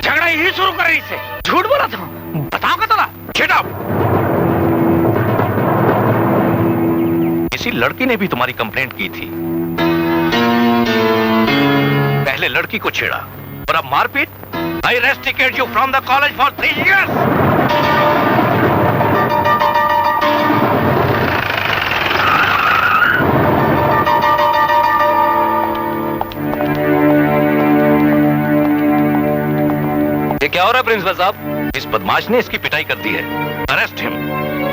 झगड़ा यही शुरू कर रही से। झूठ बोला था, बताओ का तोला। Get out. किसी लड़की ने भी तुम्हारी कंप्लेंट की थी, पहले लड़की को छेड़ा और अब मारपीट। I rusticate you from the college for 3 years। ये क्या हो रहा है प्रिंसिपल साहब? इस बदमाश ने इसकी पिटाई कर दी है, अरेस्ट हिम।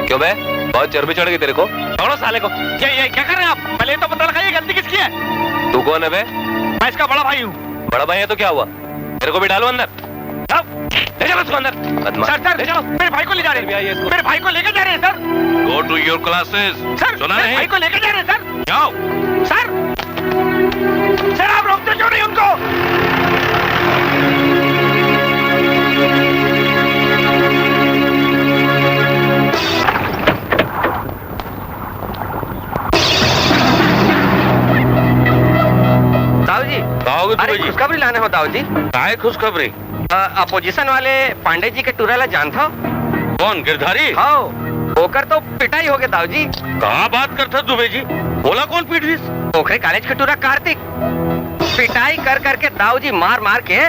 क्यों बे, बहुत चर्बी चढ़ गई तेरे को? छोड़ो साले को। ये क्या कर रहे हैं आप? पहले तो पता लगाइए गलती किसकी है। तू कौन है बे? मैं इसका बड़ा भाई हूँ। बड़ा भाई है तो क्या हुआ? तेरे को भी डालो अंदर। ले जाओ उसको अंदर। सर ले जाओ, मेरे भाई को ले जा रहे हैं। मेरे भाई को लेकर जा रहे हैं sir. Go to your classes. Sir सुना मेरे नहीं? भाई को लेकर जा रहे हैं सर। जाओ। सर आप रोकते क्यों नहीं उनको? अरे खुशखबरी लाने हो दाऊ जी। काहे खुशखबरी? अपोजिशन वाले पांडे जी के टूरेला जानता? कौन, गिरधारी? हाँ, होकर तो पिटाई हो गए दाऊ जी। कहाँ बात करता दुबे जी? बोला कौन पीट दी? ओखरे कॉलेज के टूरा कार्तिक पिटाई कर करके दाऊ जी मार मार के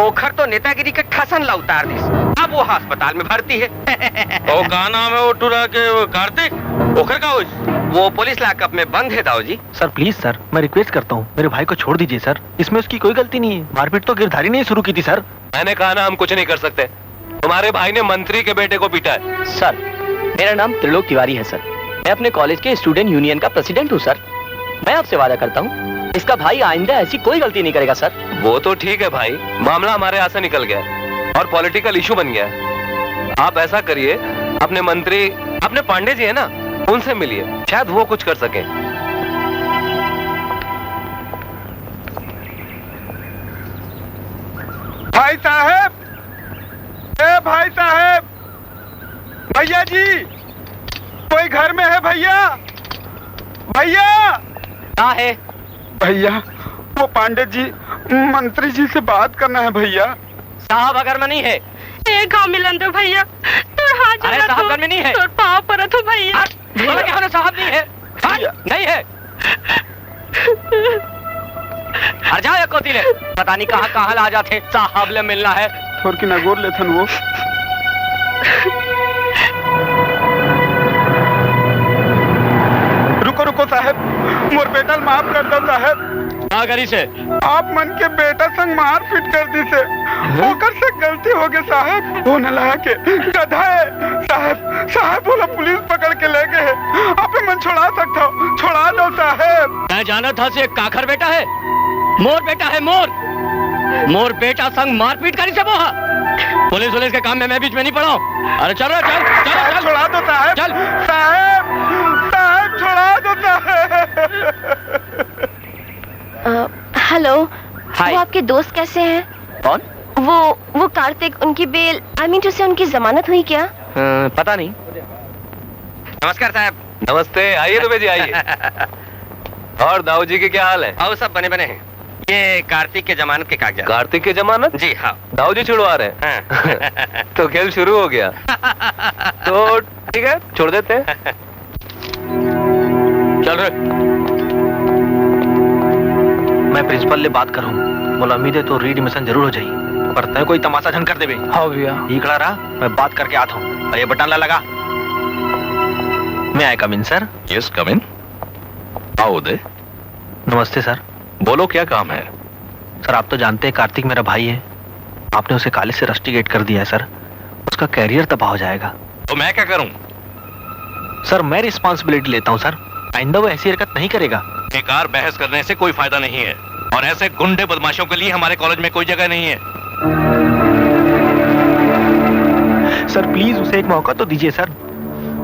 ओखर तो नेतागिरी के ठसन ला उतार दी। अब अब वो अस्पताल में भर्ती है। ओ का नाम है वो टुरा के वो कार्तिक? ओखर का वो पुलिस लॉकअप में बंद है Dau ji. Sir please sir, मैं रिक्वेस्ट करता हूँ मेरे भाई को छोड़ दीजिए सर, इसमें उसकी कोई गलती नहीं है। मारपीट तो गिरधारी ने शुरू की थी सर। मैंने कहा ना हम कुछ नहीं कर सकते। तुम्हारे भाई ने मंत्री के बेटे को पीटा है। सर मेरा नाम त्रिलोक तिवारी है सर, मैं अपने कॉलेज के स्टूडेंट यूनियन का प्रेसिडेंट हूँ सर। मैं आपसे वादा करता हूँ इसका भाई आइंदा ऐसी कोई गलती नहीं करेगा सर। वो तो ठीक है भाई, मामला हमारे यहाँ से निकल गया और पॉलिटिकल इशू बन गया है। आप ऐसा करिए, अपने मंत्री अपने पांडे जी है ना, उनसे मिलिए, शायद वो कुछ कर सके। भाई साहब, ए भाई साहब, भैया जी, कोई घर में है भैया? भैया क्या है? भैया वो पांडे जी मंत्री जी से बात करना है भैया। साहब अगर में नहीं है एक गाँव मिलन दो भैया। अरे साहब घर में नहीं है। पाँव पर तो भैया। क्या होना, साहब नहीं है? नहीं है। हर जाओ कोतीले, पता नहीं कहाँ कहाँ ला जाते, साहब ले मिलना है। थोड़ की नगोर लेथन वो। रुको रुको साहब, मोर बेटा माफ कर दो साहब। क्या करी से? आप मन के बेटा संग मार पीट कर दी से, होकर से गलती हो गई साहब। वो न लगा के गधा है साहब। साहब बोला पुलिस पकड़ के ले गए, आप मन छोड़ा सकता हो, छोड़ा दो साहब। मैं जाना था से काखर बेटा है, मोर बेटा है, मोर बेटा संग मारपीट करी से बोहा। पुलिस के काम में मैं बीच में नहीं पड़ा हूँ। अरे चल चल छोड़ा दो साहब। चल साहब, साहब छोड़ा दो साहब। हेलो, वो आपके दोस्त कैसे हैं? कौन? वो कार्तिक, उनकी बेल आई मीन टू से उनकी जमानत हुई क्या? पता नहीं। नमस्कार साहब। नमस्ते, आइए दुबे जी आइए। और दाऊ जी के क्या हाल है? आओ, सब बने बने हैं। ये कार्तिक के जमानत के कागजात। कार्तिक के जमानत? जी हाँ। दाऊ जी छुड़वा रहे हैं। तो खेल शुरू हो गया। तो ठीक है, छोड़ देते हैं। चल रहे। मैं प्रिंसिपल ले बात करूं, बोला उम्मीद है तो रीएडमिशन जरूर हो जाए, पर तय कोई तमाशा झन कर देवे। हाँ भैया। ये खड़ा रहा, मैं बात करके आता हूँ। और ये बटन ला लगा। मैं आई कम इन सर? यस कम इन। आओ उदय। नमस्ते सर। बोलो क्या काम है? सर आप तो जानते हैं कार्तिक मेरा भाई है, आपने उसे कॉलेज से रस्टिकेट कर दिया है सर, उसका कैरियर तबाह हो जाएगा। तो मैं क्या करूं? सर मैं रिस्पॉन्सिबिलिटी लेता हूँ सर, आइंदा वो ऐसी हरकत नहीं करेगा। बेकार बहस करने से कोई फायदा नहीं है, और ऐसे गुंडे बदमाशों के लिए हमारे कॉलेज में कोई जगह नहीं है। सर प्लीज उसे एक मौका तो दीजिए सर।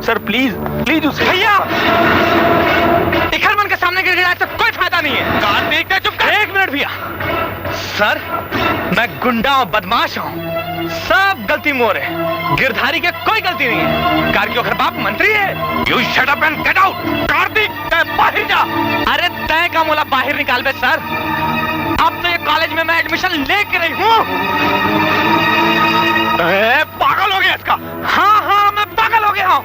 सर प्लीज उसे। भैया इखरमन के सामने गिड़गिड़ाने से कोई फायदा नहीं है। कार्तिक ने चुप कर। एक मिनट भैया। सर मैं गुंडा और बदमाश हूँ, सब गलती मोर है, गिरधारी के कोई गलती नहीं है। कार के बाप मंत्री है। You shut up and get out. Kartik तय बाहर जा। अरे तय का मोला बाहर निकाल बे सर। अब तो ये कॉलेज में मैं एडमिशन लेके रही हूँ। पागल हो गया इसका। हाँ मैं पागल हो गया हूँ।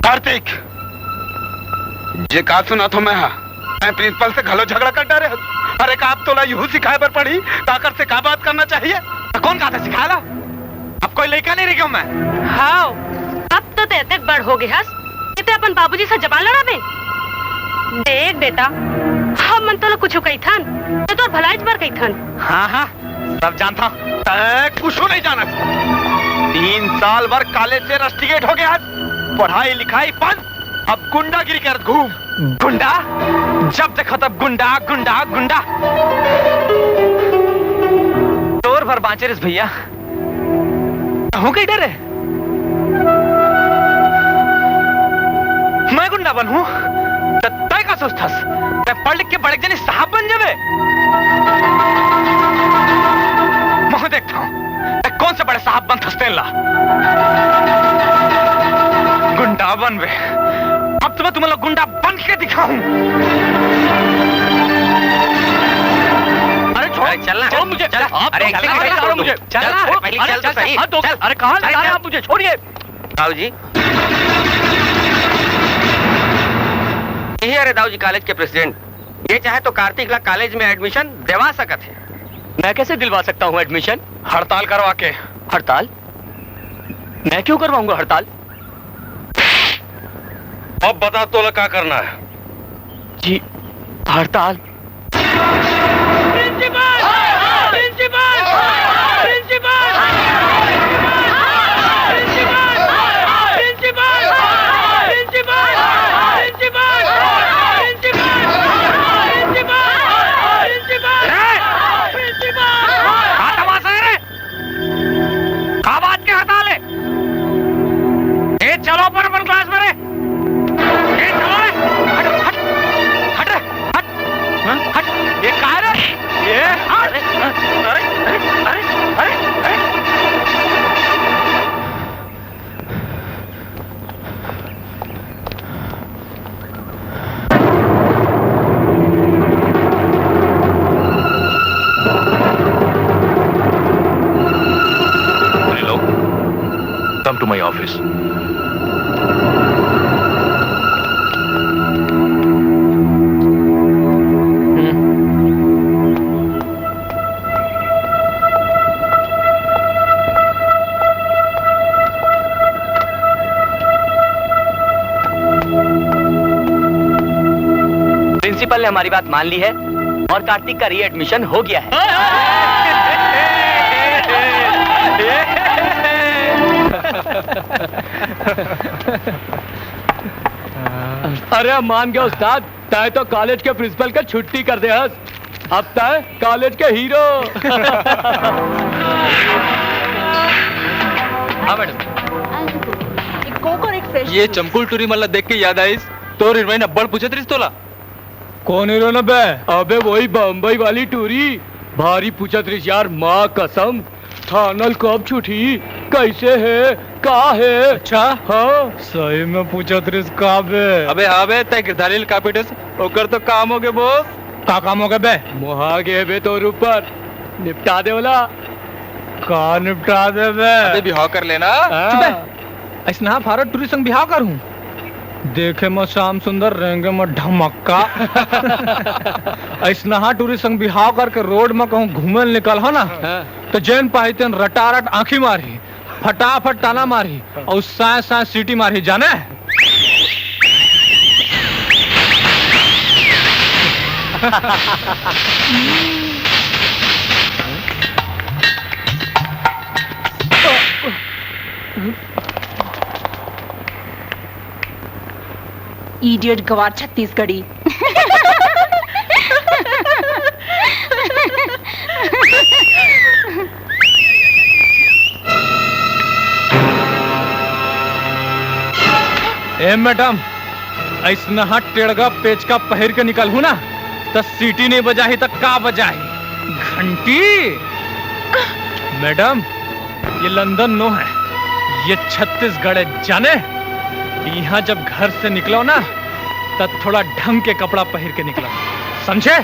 कार्तिक जे का सुना तो मैं प्रिंसिपल से घलो झगड़ा कर डरे। अरे का आप तो यूं सिखाए पर पड़ी, ताकर से का बात करना चाहिए। कौन कहा था सिखाया? अब कोई लड़का नहीं रह गया मैं। हाँ अब तो ते बड़ हो गया ते अपन बाबूजी से जबान लड़ाबे। देख बेटा, हम मन तो कुछ कही थन, तो भलाई पर कही थन। हाँ सब जानता। कुछ नहीं जाना। 3 साल भर कॉलेज से रस्टिकेट हो गया, पढ़ाई लिखाई बंद, अब गुंडागिरी कर घूम। गुंडा जब देखो तब गुंडा गुंडा गुंडा। तोर भर बांचे रिस भैया। हो गई डर है मैं गुंडा बनूं? तय का सोचथस तय पढ़ लिख के बड़े जने साहब बन जावे। मैं देखता हूं कौन से बड़े साहब बन थसते ला। गुंडा बन वे। अब तो मैं तुम्हें लोग गुंडा बन के दिखाऊं। अरे छोड़, चलना छोड़ मुझे। चल। अरे छोड़ मुझे। चल पहले चल तो सही। अरे कहाँ ले जा रहे हैं आप मुझे? छोड़िए। बाबू जी यही अरे दाऊ जी कॉलेज के प्रेसिडेंट, ये चाहे तो कार्तिक ला कॉलेज में एडमिशन दिलवा सकत है। मैं कैसे दिलवा सकता हूँ एडमिशन? हड़ताल करवा के। हड़ताल? मैं क्यों करवाऊंगा हड़ताल? अब बता तो क्या करना है? जी हड़ताल। प्रिंसिपल! प्रिंसिपल! प्रिंसिपल! चलो अपन क्लास में रे। चलो रे। हट हट रे हट हट। ये कहा है रे? ये अरे अरे अरे अरे अरे Hello, come to my office. Principal ने हमारी बात मान ली है और कार्तिक का रीएडमिशन हो गया है। अरे मान गया उस्ताद, तय तो कॉलेज के प्रिंसिपल का छुट्टी कर दे हस। अब तय कॉलेज के हीरो। हाँ मैडम। ये चंपुल टूरी मल्ला देख के याद आई तो हिरोइन अब्बड़ पूछे तरीस तोला। कौन हीरो न बे? अबे वही बम्बई वाली टूरी। भारी पूछा तरीस यार, माँ कसम। थानल कब छुट्टी, कैसे है, का है? अच्छा हाँ सही में पूछा तरीस का बे? अबे हाँ बे, तय गिरधारी कापिटस ओकर तो काम हो गए बोस। का काम हो गए बे? मुहा गए बे तोर ऊपर, निपटा दे बोला। का निपटा दे बे? अबे बिहाव कर लेना। ऐसा भारत टूरिस्ट संग बिहाव करूं? देखे में श्याम सुंदर, रहेंगे में ढमक्का। ऐसा टूरिस्ट संग बिहाव करके रोड में कहूँ घूमे निकल हो ना, तो जैन पाहितेन रटारट आंखी मारी, फटाफट ताना मारी और साय साय सीटी मारी, जाने? इडियट गवार छत्तीसगढ़ी। ए मैडम, ऐसा हाथ टेढ़गा पेच का पहिर के निकल हूं ना, तो सीटी नहीं बजाही तो का बजाही? घंटी? मैडम ये लंदन नो है, ये छत्तीसगढ़ है, जाने? यहाँ जब घर से निकलो ना तब थोड़ा ढंग के कपड़ा पहन के निकलो, समझे?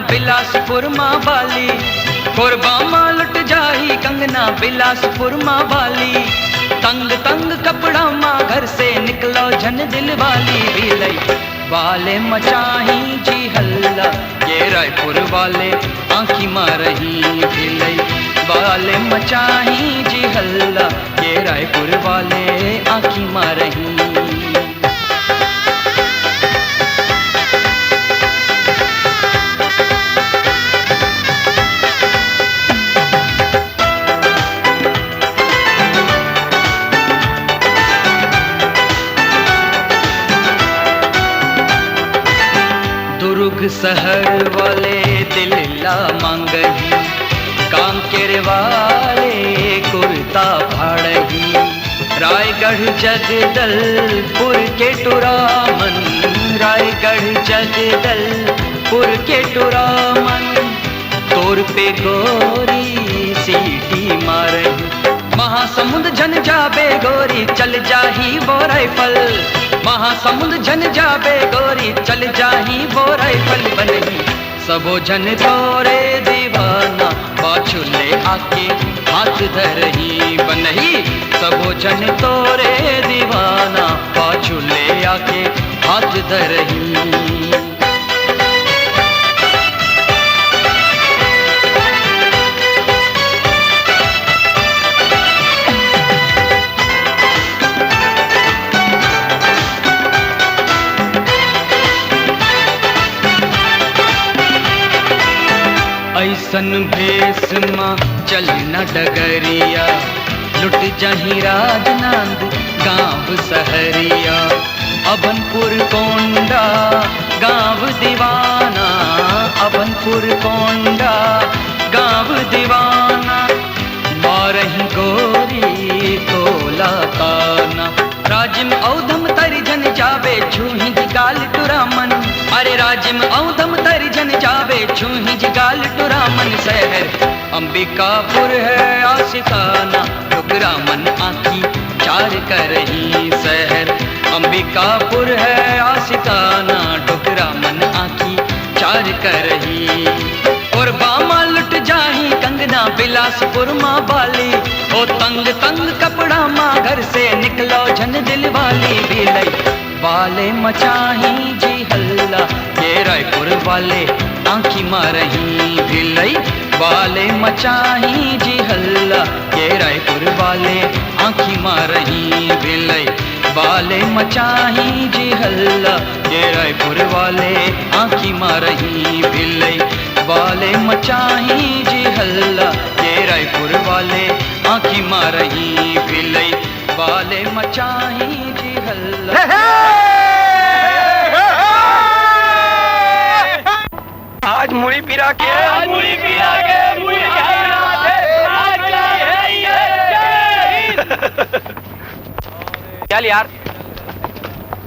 बिलासपुर माँ बाली, कुर्बामा लुट जाही कंगना बिलासपुर माँ बाली। तंग तंग कपड़ा माँ घर से निकलो झन दिल वाली, बिलई वाले मचाही जी हल्ला, ये रायपुर वाले आंखी मारही, बिलई वाले मचाही जी हल्ला, ये रायपुर वाले आंखी मारही। शहर वाले दिल ला मांगही, कांकेर वाले कुर्ता फाड़ही, रायगढ़ जगदलपुर के टुरामन रायगढ़ जगदलपुर के टुरामन तोर पे गोरी सीटी मारे महासमुंद झन जाबे गोरी चल जाही वो राइफल महासमुंद झन जाबे गोरी चल जाही वो राइफल बनही सबो झन तोरे दीवाना पाछू ले आके हाथ धरही बनही सबो झन तोरे दीवाना पाछू ले आके हाथ धरही ऐसन भेष माँ चल न डगरिया लुट जही राजनंद गाँव सहरिया अभनपुर कोंडा गाँव दीवाना अभनपुर कोंडा गाँव दीवाना मारही गोरी तोला काना राजिम औधम तरिजन जावे छूही गाल टुरामन अरे राजिम औधम तरिजन जावे छूही गाल टुरामन शहर अंबिकापुर है आशिकाना टुकरामन आँखी चार करही शहर अंबिकापुर है आशिकाना टुकरामन आँखी चार करही और बामा लुट जाही कंगना बिलासपुर माँ बाली ओ तंग तंग कपड़ा माँ घर से निकलो झन दिल वाली बिलई वाले मचाही जी हल्ला ये रायपुर वाले आँखी मारही बिलई वाले मचाही जी हल्ला ये रायपुर वाले आँखी मारही बिलई वाले मचाही जी हल्ला ये रायपुर वाले आँखी मारही बिलई वाले मचाही जी हल्ला ये रायपुर वाले आँखी मारही बिलई वाले मचाही जी हल्ला आज मुड़ी पिरा के मुड़ी पिरा के मुड़ी चल यार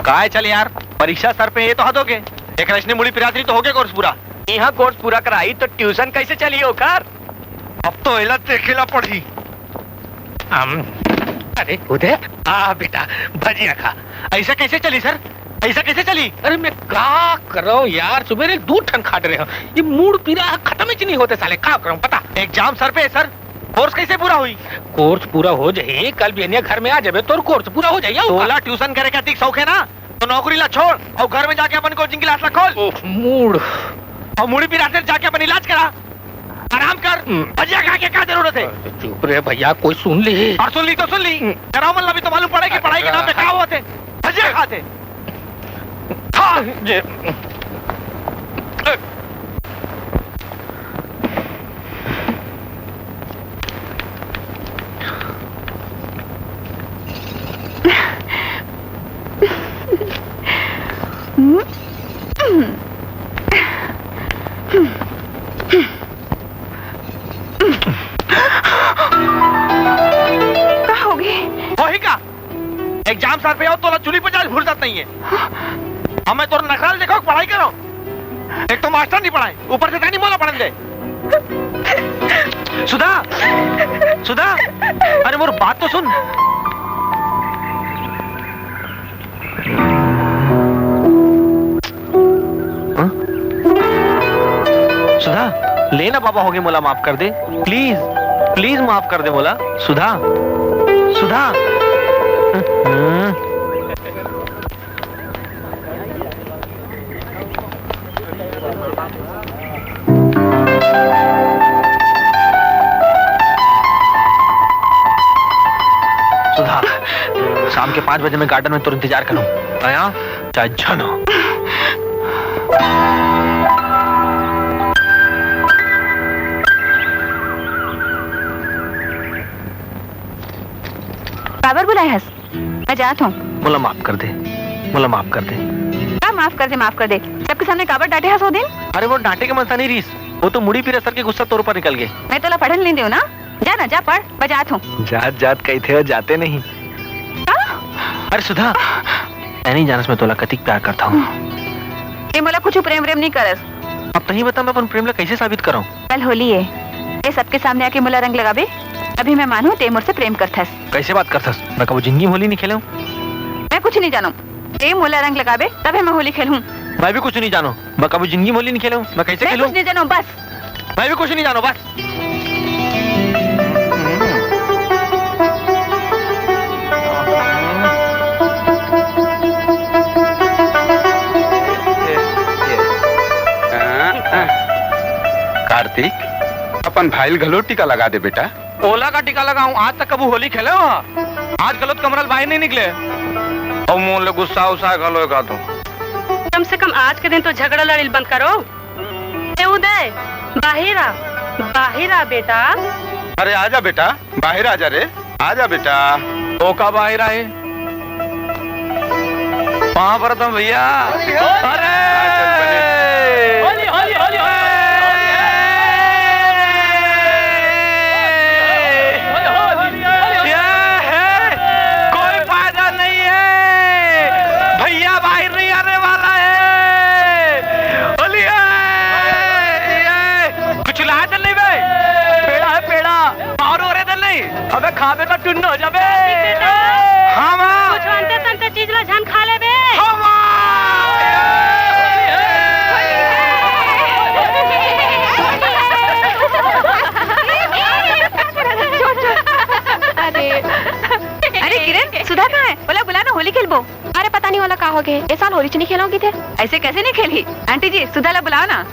काय चल यार परीक्षा सर पे ये तो हद हो गए एक रश्नि मुड़ी पिरात्री तो हो गया कोर्स पूरा यहाँ कोर्स पूरा कराई तो ट्यूशन कैसे चली हो कार अब तो इलाज देखला पड़ी अरे उदय आ बेटा भजिया खा ऐसा कैसे चली सर ऐसा कैसे चली अरे मैं क्या कर रहा हूँ यार सुबह दूध ठंड खाट रहे हो ये मूड पीरा खत्म ही नहीं होते साले क्या कर रहा हूँ पता एग्जाम सर पे सर कोर्स कैसे पूरा हुई कोर्स पूरा हो जाए कल भी घर में आ जाए तो कोर्स पूरा हो जाएगा तोला ट्यूशन करे का शौक है ना तो नौकरी ला छोड़ और घर में जाके अपन कोचिंग क्लास ला खोल मूड और मुड़ी पिराते जाके अपन इलाज करा आराम कर भजिया खा के क्या जरूरत है चुप रे भैया कोई सुन ली और सुन ली तो सुन ली जरा मतलब भी तो मालूम पड़े कि पढ़ाई के नाम पे क्या होते भजिया खाते क्या हो गई वही का एग्जाम सर पे हो तो चुली पे जाल फुर्सत नहीं है हमें तो नखराल देखो पढ़ाई करो एक तो मास्टर नहीं पढ़ाए ऊपर से नहीं बोला पढ़ने दे सुधा सुधा अरे मोर बात तो सुन सुधा लेना पापा हो गए मोला माफ कर दे प्लीज प्लीज माफ कर दे मोला सुधा सुधा सुधा शाम के 5 बजे मैं गार्डन में तुरंत इंतजार करूं आया चाहे जानो बाबर बुलाए हस मैं जात हूँ मोला माफ कर दे मोला माफ कर दे क्या माफ कर दे सबके सामने काबर डांटे हस वो दिन अरे वो डांटे के मनसा नहीं रीस वो तो मुड़ी पीरे सर के गुस्सा तौर पर निकल गए मैं तोला पढ़न नहीं दे ना जा ना जा पढ़ मैं जात हूँ जात जात कही थे जाते नहीं अरे सुधा नहीं जानस मैं तोला कतिक प्यार करता हूँ। ये मोला कुछ प्रेम प्रेम नहीं करस। अब तही बता मैं अपन प्रेम ला कैसे साबित कराऊं? कल होली है, ये सबके सामने आके मोला रंग लगाबे, अभी मैं मानू ते मोर से प्रेम करथस। कैसे बात करथस? मैं कबो जिंदगी में होली नहीं खेला हूँ। मैं कुछ नहीं जानू, ते मोला रंग लगाबे तभी मैं होली खेलूं। मैं भी कुछ नहीं जानू, मैं कबो जिंदगी में होली नहीं खेला हूँ। मैं कैसे खेलूं? कुछ नहीं जानू बस। मैं भी कुछ नहीं जानू बस। कार्तिक, अपन भाई घलो टीका लगा दे बेटा। ओला का टीका लगाऊं? आज तक कबू होली खेले हो? आज गलत कमरल बाहर नहीं निकले और मोन ले गुस्सा उसा घलो का तो कम से कम आज के दिन तो झगड़ा लड़िल बंद करो। ए उदय, बाहिर आ बेटा। अरे आजा बेटा, बाहर आजा रे, आजा बेटा। ओ का बाहर आए? वहां पर तुम भैया। अरे होली होली होली अबे खाबे तो टुन्न हो जाबे। हाँ माँ। कुछ अंते तंते चीज ला जान खा ले बे। हाँ माँ। अरे किरण, सुधा कहाँ है? बोला बुला ना, होली खेलबो। अरे पता नहीं वाला कहा हो गए, ये साल होली नहीं खेलोगी थे। ऐसे कैसे नहीं खेली? आंटी जी सुधा ला बुलाओ ना।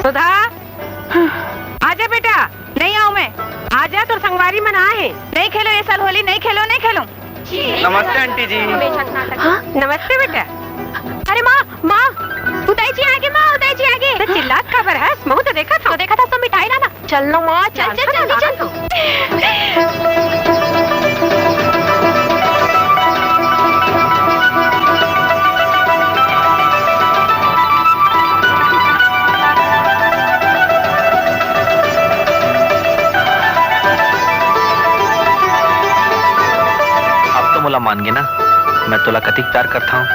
सुधा आजा बेटा। नहीं आऊँ मैं। आजा तो संगवारी मना है। नहीं खेलो ये साल होली, नहीं खेलो नहीं खेलो। नमस्ते आंटी जी। हाँ नमस्ते बेटा। अरे माँ माँ, उदय जी आगे, माँ उदय जी आगे। तो चिल्लात खबर है, मुँह तो देखा था तो मिठाई लाना। चल लो माँ, चल चल जल्दी चल। मोला मान गए ना, मैं तोला कतिक प्यार करता हूँ।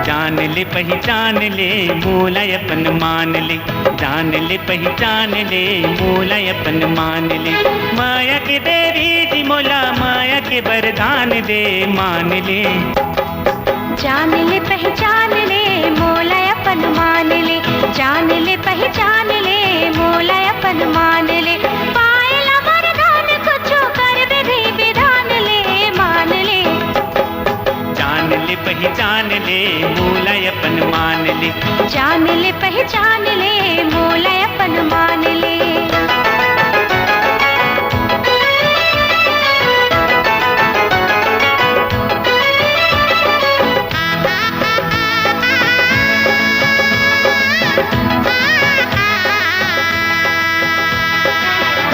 जान ले पहचान ले मोला अपन मान ले, जान ले पहचान ले मोला अपन मान ले। माया के देवी जी मोला माया के वरदान दे, मान ले। जान ले पहचान ले मोला अपन मान ले, जान ले पहचान ले मोला अपन मान ले। पायला वरदान कुछो कर विधि विधान ले, मान ले। जान ले पहचान ले मोला अपन मान ले, जान ले पहचान ले मोला अपन मान ले।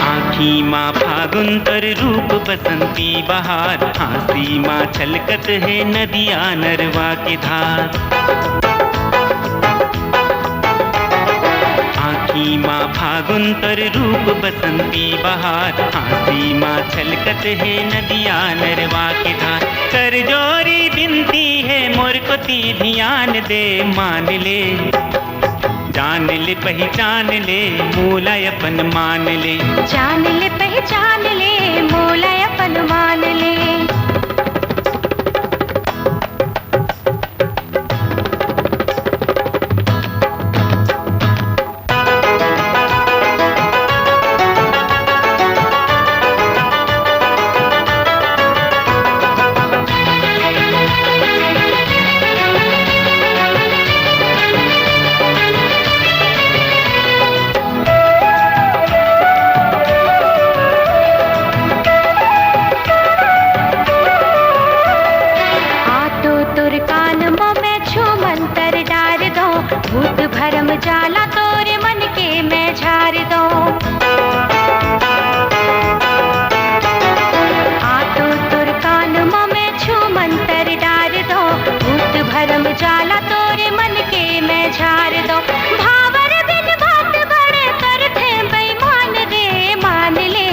आँखी माँ फागुन तर रूप बसंती बहार, हाँसी माँ छलकत है नदिया नरवा के धार। आँखी माँ फागुन तर रूप बसंती बहार, हाँसी माँ छलकत है नदिया नरवा के धार। कर जोरी बिनती है मोर को ती ध्यान दे, मान ले। जान ले पहचान ले मोला अपन मान ले, जान ले पहचान ले मोला अपन मान ले। भूत भरम जाला तोरे मन के मैं झाड़ दो। आ तो डाला तोरे मन के मैं झाड़ दो भावर बिन बात बड़े करते बेईमान रे मान ले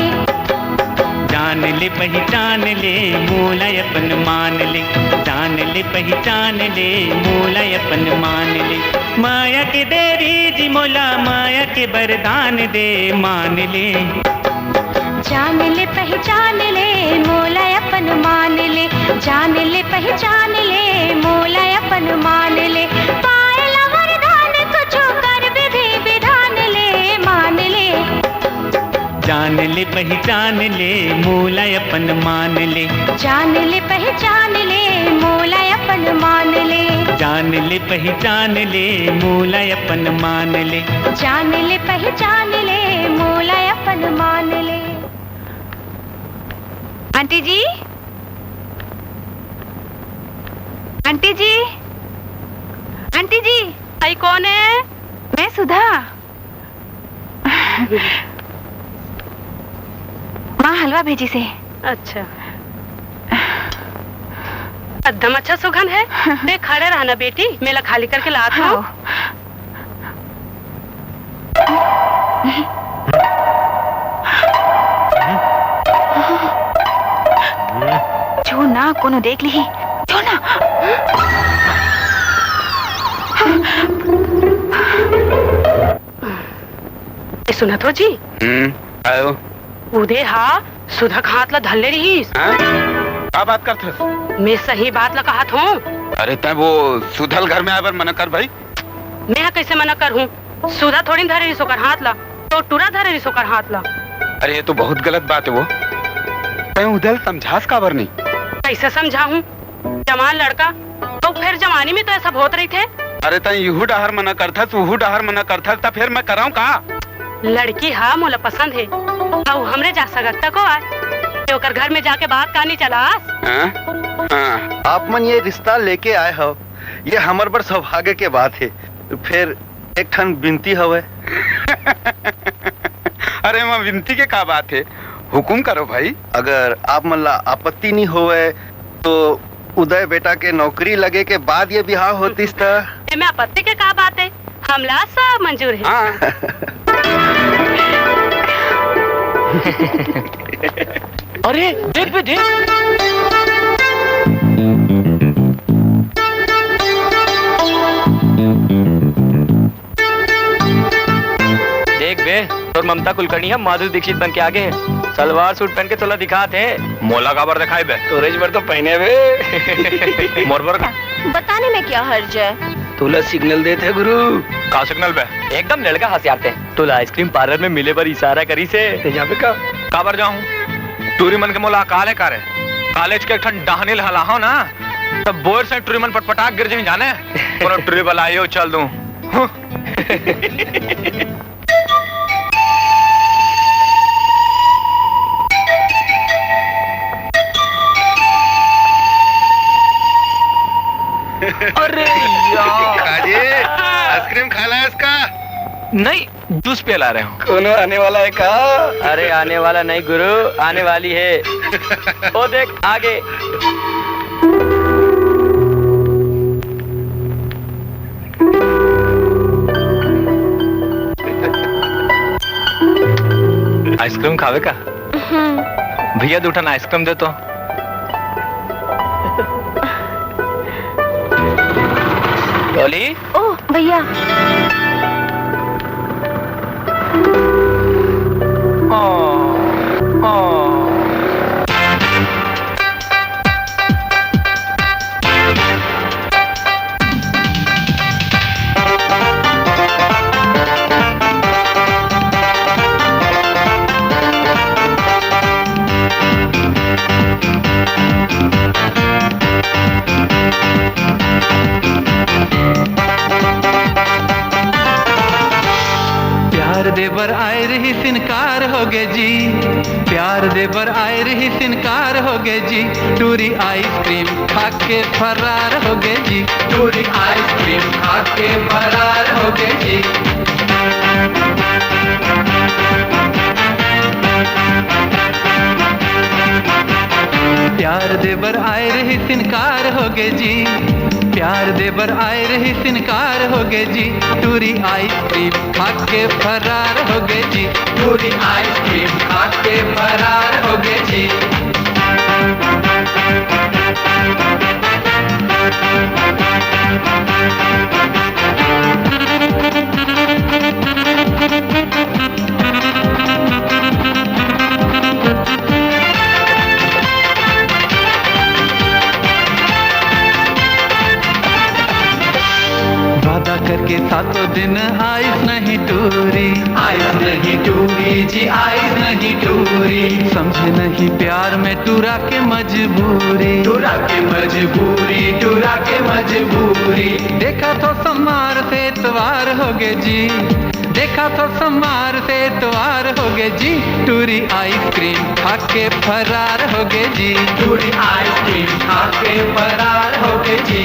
जान ले पहचान ले मोला अपन मान ले जान ले पहचान ले मोला अपन मान ले माया के देरी जी मोला माया के वरदान दे मान ले जान ले पहचान ले मोला अपन मान ले जान ले पहचान ले मोला अपन मान ले पायला वरदान कुछो कर विधि विधान ले मान ले जान ले पहचान ले मोला अपन मान ले जान ले पहचान ले मोला अपन मान ले जान ले पहचान ले मोला अपन मान ले जान ले पहचान ले मोला अपन मान ले। आंटी जी, आंटी जी, आंटी जी, आई कौन है? मैं सुधा। माँ हलवा भेजी से। अच्छा, एकदम अच्छा सुगंध है। देख खड़े रहना बेटी, मेला खाली करके लात हूँ। जो ना कोनो देख ली जो ना सुना तो जी आयो उदे हा सुधा हाथ ला धल्ले रही। क्या बात करते? मैं सही बात ला कहा हूँ। अरे तै वो सुधल घर में आकर मना कर भाई। मैं कैसे मना कर हूँ? सुधा थोड़ी धरे रही सोकर हाथ ला, तो टूरा धरे रही सोकर हाथ ला। अरे ये तो बहुत गलत बात है वो। तै उधल समझास काबर नहीं? कैसे समझाऊं? जवान लड़का तो फिर जवानी में तो ऐसा होत रही थे। अरे तै यूहू डहर मना करथा तूहू डहर मना करथा तो फिर मैं कराऊं कहा? लड़की हाँ मोला पसंद है और हमरे जा सकता को आए ओकर घर में जाके बात कहानी चला। आप मन ये रिश्ता लेके आए हो, ये हमर बड़ सौभाग्य के बात है। फिर एक ठन विनती हवे। अरे माँ विनती के का बात है, हुकुम करो भाई। अगर आप मन ला आपत्ति नहीं होवे तो उदय बेटा के नौकरी लगे के बाद ये बिहार होतीस त में आपत्ति के का बात है, हमला सब मंजूर है। अरे देख बे देख। देख बे और ममता कुलकर्णी हम माधुरी दीक्षित बन के आगे हैं। सलवार सूट पहन के तोला दिखाते हैं। मोला काबर दिखाई बे? तोरेज भर तो पहने बे। मोरबर का बताने में क्या हर्ज है? तोला सिग्नल देते गुरु। का सिग्नल बे? एकदम लड़का हंसियाते हैं। तोला आइसक्रीम पार्लर में मिले पर इशारा करी से यहाँ पे का काबर जाऊं? टूरी मन के मोला काले कारे कॉलेज के ठन डहनील हला हो ना तब बोर से टूरी मन पटपटाक गिर जाए जाने। कोनो टूरी वाला आयो चल दूं। अरे यार काजी आइसक्रीम खाला है इसका? नहीं जूस पिला रहे हूँ। कोनो आने वाला है का? अरे आने वाला नहीं गुरु, आने वाली है। ओ देख आगे। आइसक्रीम खावे का? भैया दूठन आइसक्रीम दे तो। डॉली। ओह भैया। प्यार देवर आए रही सिनकार हो गे जी, प्यार देवर आए रही सिनकार हो गे जी। टूरी आइसक्रीम खा के फरार हो गे जी, टूरी आइसक्रीम खा के फरार हो गे जी। प्यार देबर आए रही सिनकार होगे जी, प्यार देबर आए रही सिनकार होगे जी, टूरी आइसक्रीम खा के फरार होगे जी, टूरी आइसक्रीम खा के फरार होगे जी। वादा करके सातों दिन आइस नहीं टूरी, आइस नहीं टूरी जी, आइस नहीं टूरी, समझे नहीं प्यार में टूरा के मजबूरी, टूरा के मजबूरी, टूरा के मजबूरी। देखा तो समार से इतवार होगे जी, देखा तो समार से इतवार होगे जी, टूरी आइसक्रीम खा के फरार होगे जी, टूरी आइसक्रीम खा के फरार होगे जी।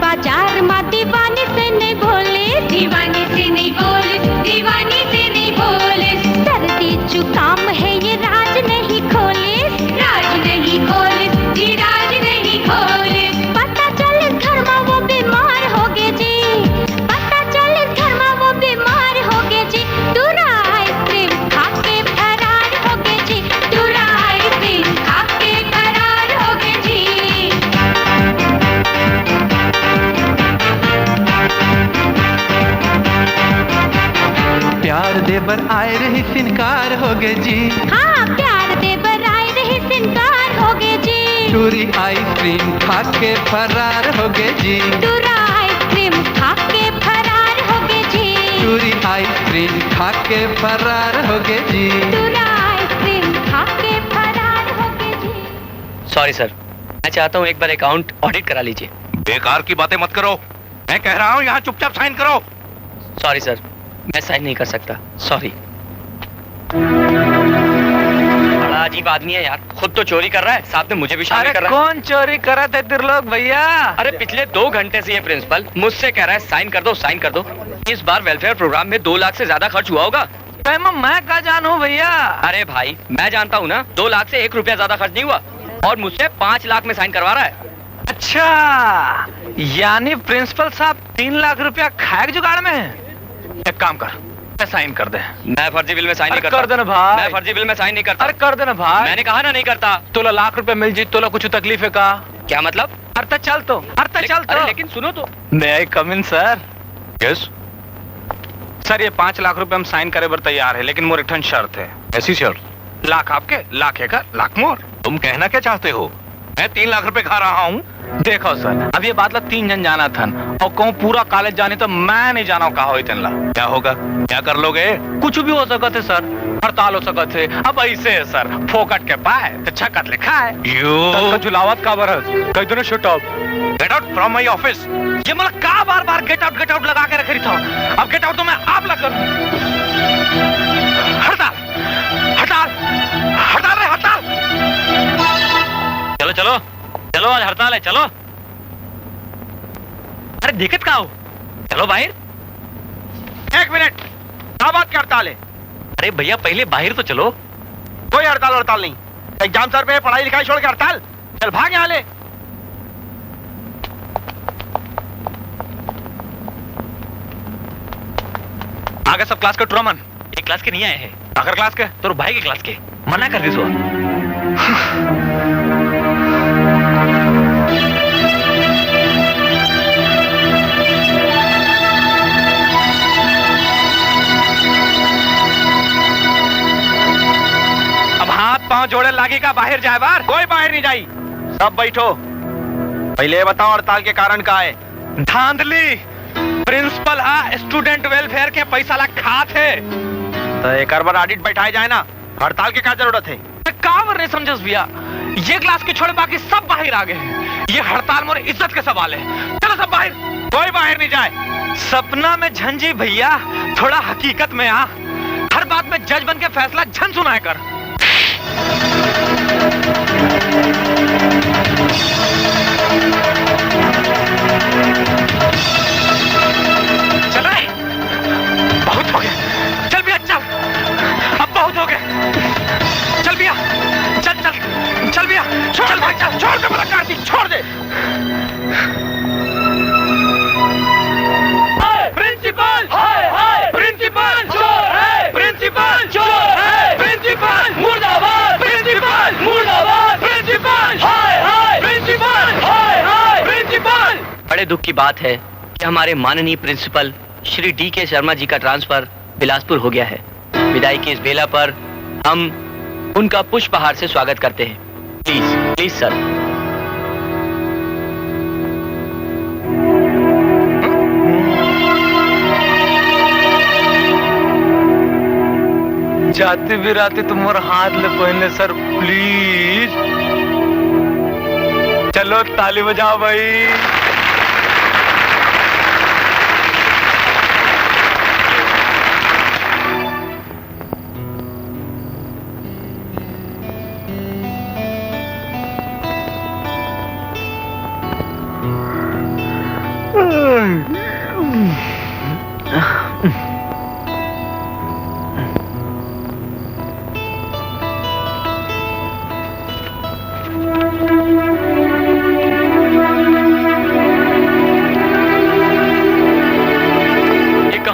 बाजार माँ दीवानी से नहीं बोले, दीवानी से नहीं बोले, दीवानी से नहीं बोले, सर्दी जुकाम है ये राज नहीं खोले, राज नहीं खोले, जी राज नहीं खोले। पता चले घर में वो बीमार हो गए जी, पता चले घर में वो बीमार हो गए जी, टूरा आइसक्रीम खा के फरार हो गए जी, टूरा आइसक्रीम खा के फरार हो गए जी। प्यार देबर आए रही सिनकार होगे जी, हाँ प्यार देबर आए रही सिनकार होगे जी, टूरी आइसक्रीम खा के फरार होगे जी, टूरा आइसक्रीम खा के फरार होगे जी, टूरी आइसक्रीम खा के फरार होगे जी, टूरा आइसक्रीम खा के फरार होगे जी। सॉरी सर, मैं चाहता हूँ एक बार अकाउंट ऑडिट करा लीजिए। बेकार की बातें मत करो, मैं कह रहा हूँ यहाँ चुपचाप साइन करो। सॉरी सर, मैं साइन नहीं कर सकता, सॉरी। बड़ा अजीब आदमी है यार, खुद तो चोरी कर रहा है, साथ में मुझे भी शामिल कर रहा है। कौन चोरी कर रहा था त्रिलोक भैया? अरे पिछले 2 घंटे से ये प्रिंसिपल मुझसे कह रहा है साइन कर दो, साइन कर दो। इस बार वेलफेयर प्रोग्राम में 2 लाख से ज्यादा खर्च हुआ होगा। मैं क्या जानूं भैया? अरे भाई मैं जानता हूँ ना, 2 लाख से 1 रुपया ज्यादा खर्च नहीं हुआ, और मुझसे 5 लाख में साइन करवा रहा है। अच्छा, यानी प्रिंसिपल साहब 3 लाख रुपया खाए जुगाड़ में है। एक काम कर, मैं साइन कर दे। मैं फर्जी बिल में साइन नहीं करता। कर देना भाई। मैं फर्जी बिल में साइन नहीं करता। अरे कर देना भाई। मैंने कहा ना नहीं करता। तोला लाख रुपए मिल जी, तोला कुछ तकलीफ है का? क्या मतलब? अर्थ चल तो, अर्थ चल तो। अरे लेकिन सुनो तो। मे आई कम इन सर? यस सर, ये 5 लाख रुपए हम साइन करे बर तैयार है, लेकिन मोर एक ठन शर्त है। ऐसी शर्त? लाख आपके, लाख है का, लाख मोर। तुम कहना क्या चाहते हो? मैं 3 लाख रुपए खा रहा हूँ। देखो सर, अब ये बात ला 3 जन जाना था, और कहूँ पूरा कॉलेज जाने तो मैं नहीं जाना कहा हो इतन ला। क्या होगा? क्या कर लोगे? कुछ भी हो सकते सर, हड़ताल हो सकते। अब ऐसे है सर, फोकट के पाए तो छकत लिखा है। यू झुलावत का बरस कह दो ना, shut up, get out from my office. ये मतलब का बार गेट आउट लगा के रखी था। अब गेट आउट तो मैं आप लग कर। हड़ताल हड़ताल हड़ताल रे हड़ताल। चलो चलो चलो, आज हड़ताल है, चलो। अरे दिक्कत क्या हो? चलो बाहर। 1 मिनट, क्या बात की हड़ताल है? अरे भैया पहले बाहर तो चलो। कोई हड़ताल नहीं, एग्जाम सर पे पढ़ाई लिखाई छोड़ के हड़ताल? चल भाग यहाँ ले। आगे सब क्लास के टूरमन। एक क्लास के नहीं आए हैं। आखिर क्लास के? तो भाई के क्लास के मना कर दी सो। अब हाथ पांव जोड़े लागी का बाहर जाए बार? कोई बाहर नहीं जाई, सब बैठो। पहले बताओ हड़ताल के कारण का है? धांधली। प्रिंसिपल स्टूडेंट वेलफेयर के पैसा ला खात है। तो एक बार ऑडिट बैठाए जाए ना, हड़ताल के क्या जरूरत है? कावर नहीं समझस भैया, ये क्लास के छोड़े बाकी सब बाहर आ गए हैं। ये हड़ताल मोर इज्जत के सवाल है। चलो सब बाहर। कोई बाहर नहीं जाए। सपना में झंझी भैया, थोड़ा हकीकत में आ। हर बात में जज बन के फैसला झन सुनाया कर। चल रहे, बहुत हो गए। चल भैया चल, अब बहुत हो गए। चल भैया चल चल चल भैया, चल भाई चल, छोड़ दे मेरा कार्तिक, छोड़ दे। प्रिंसिपल, प्रिंसिपल चोर है, प्रिंसिपल चोर है, प्रिंसिपल मुर्दाबाद, प्रिंसिपल मुर्दाबाद, प्रिंसिपल प्रिंसिपल प्रिंसिपल। बड़े दुख की बात है कि हमारे माननीय प्रिंसिपल श्री D.K. शर्मा जी का ट्रांसफर बिलासपुर हो गया है। विदाई की इस बेला पर हम उनका पुष्पहार से स्वागत करते हैं। Please please sir. जाते भी राते तुम्हारा हाथ ले पहले सर, प्लीज। चलो ताली बजाओ भाई।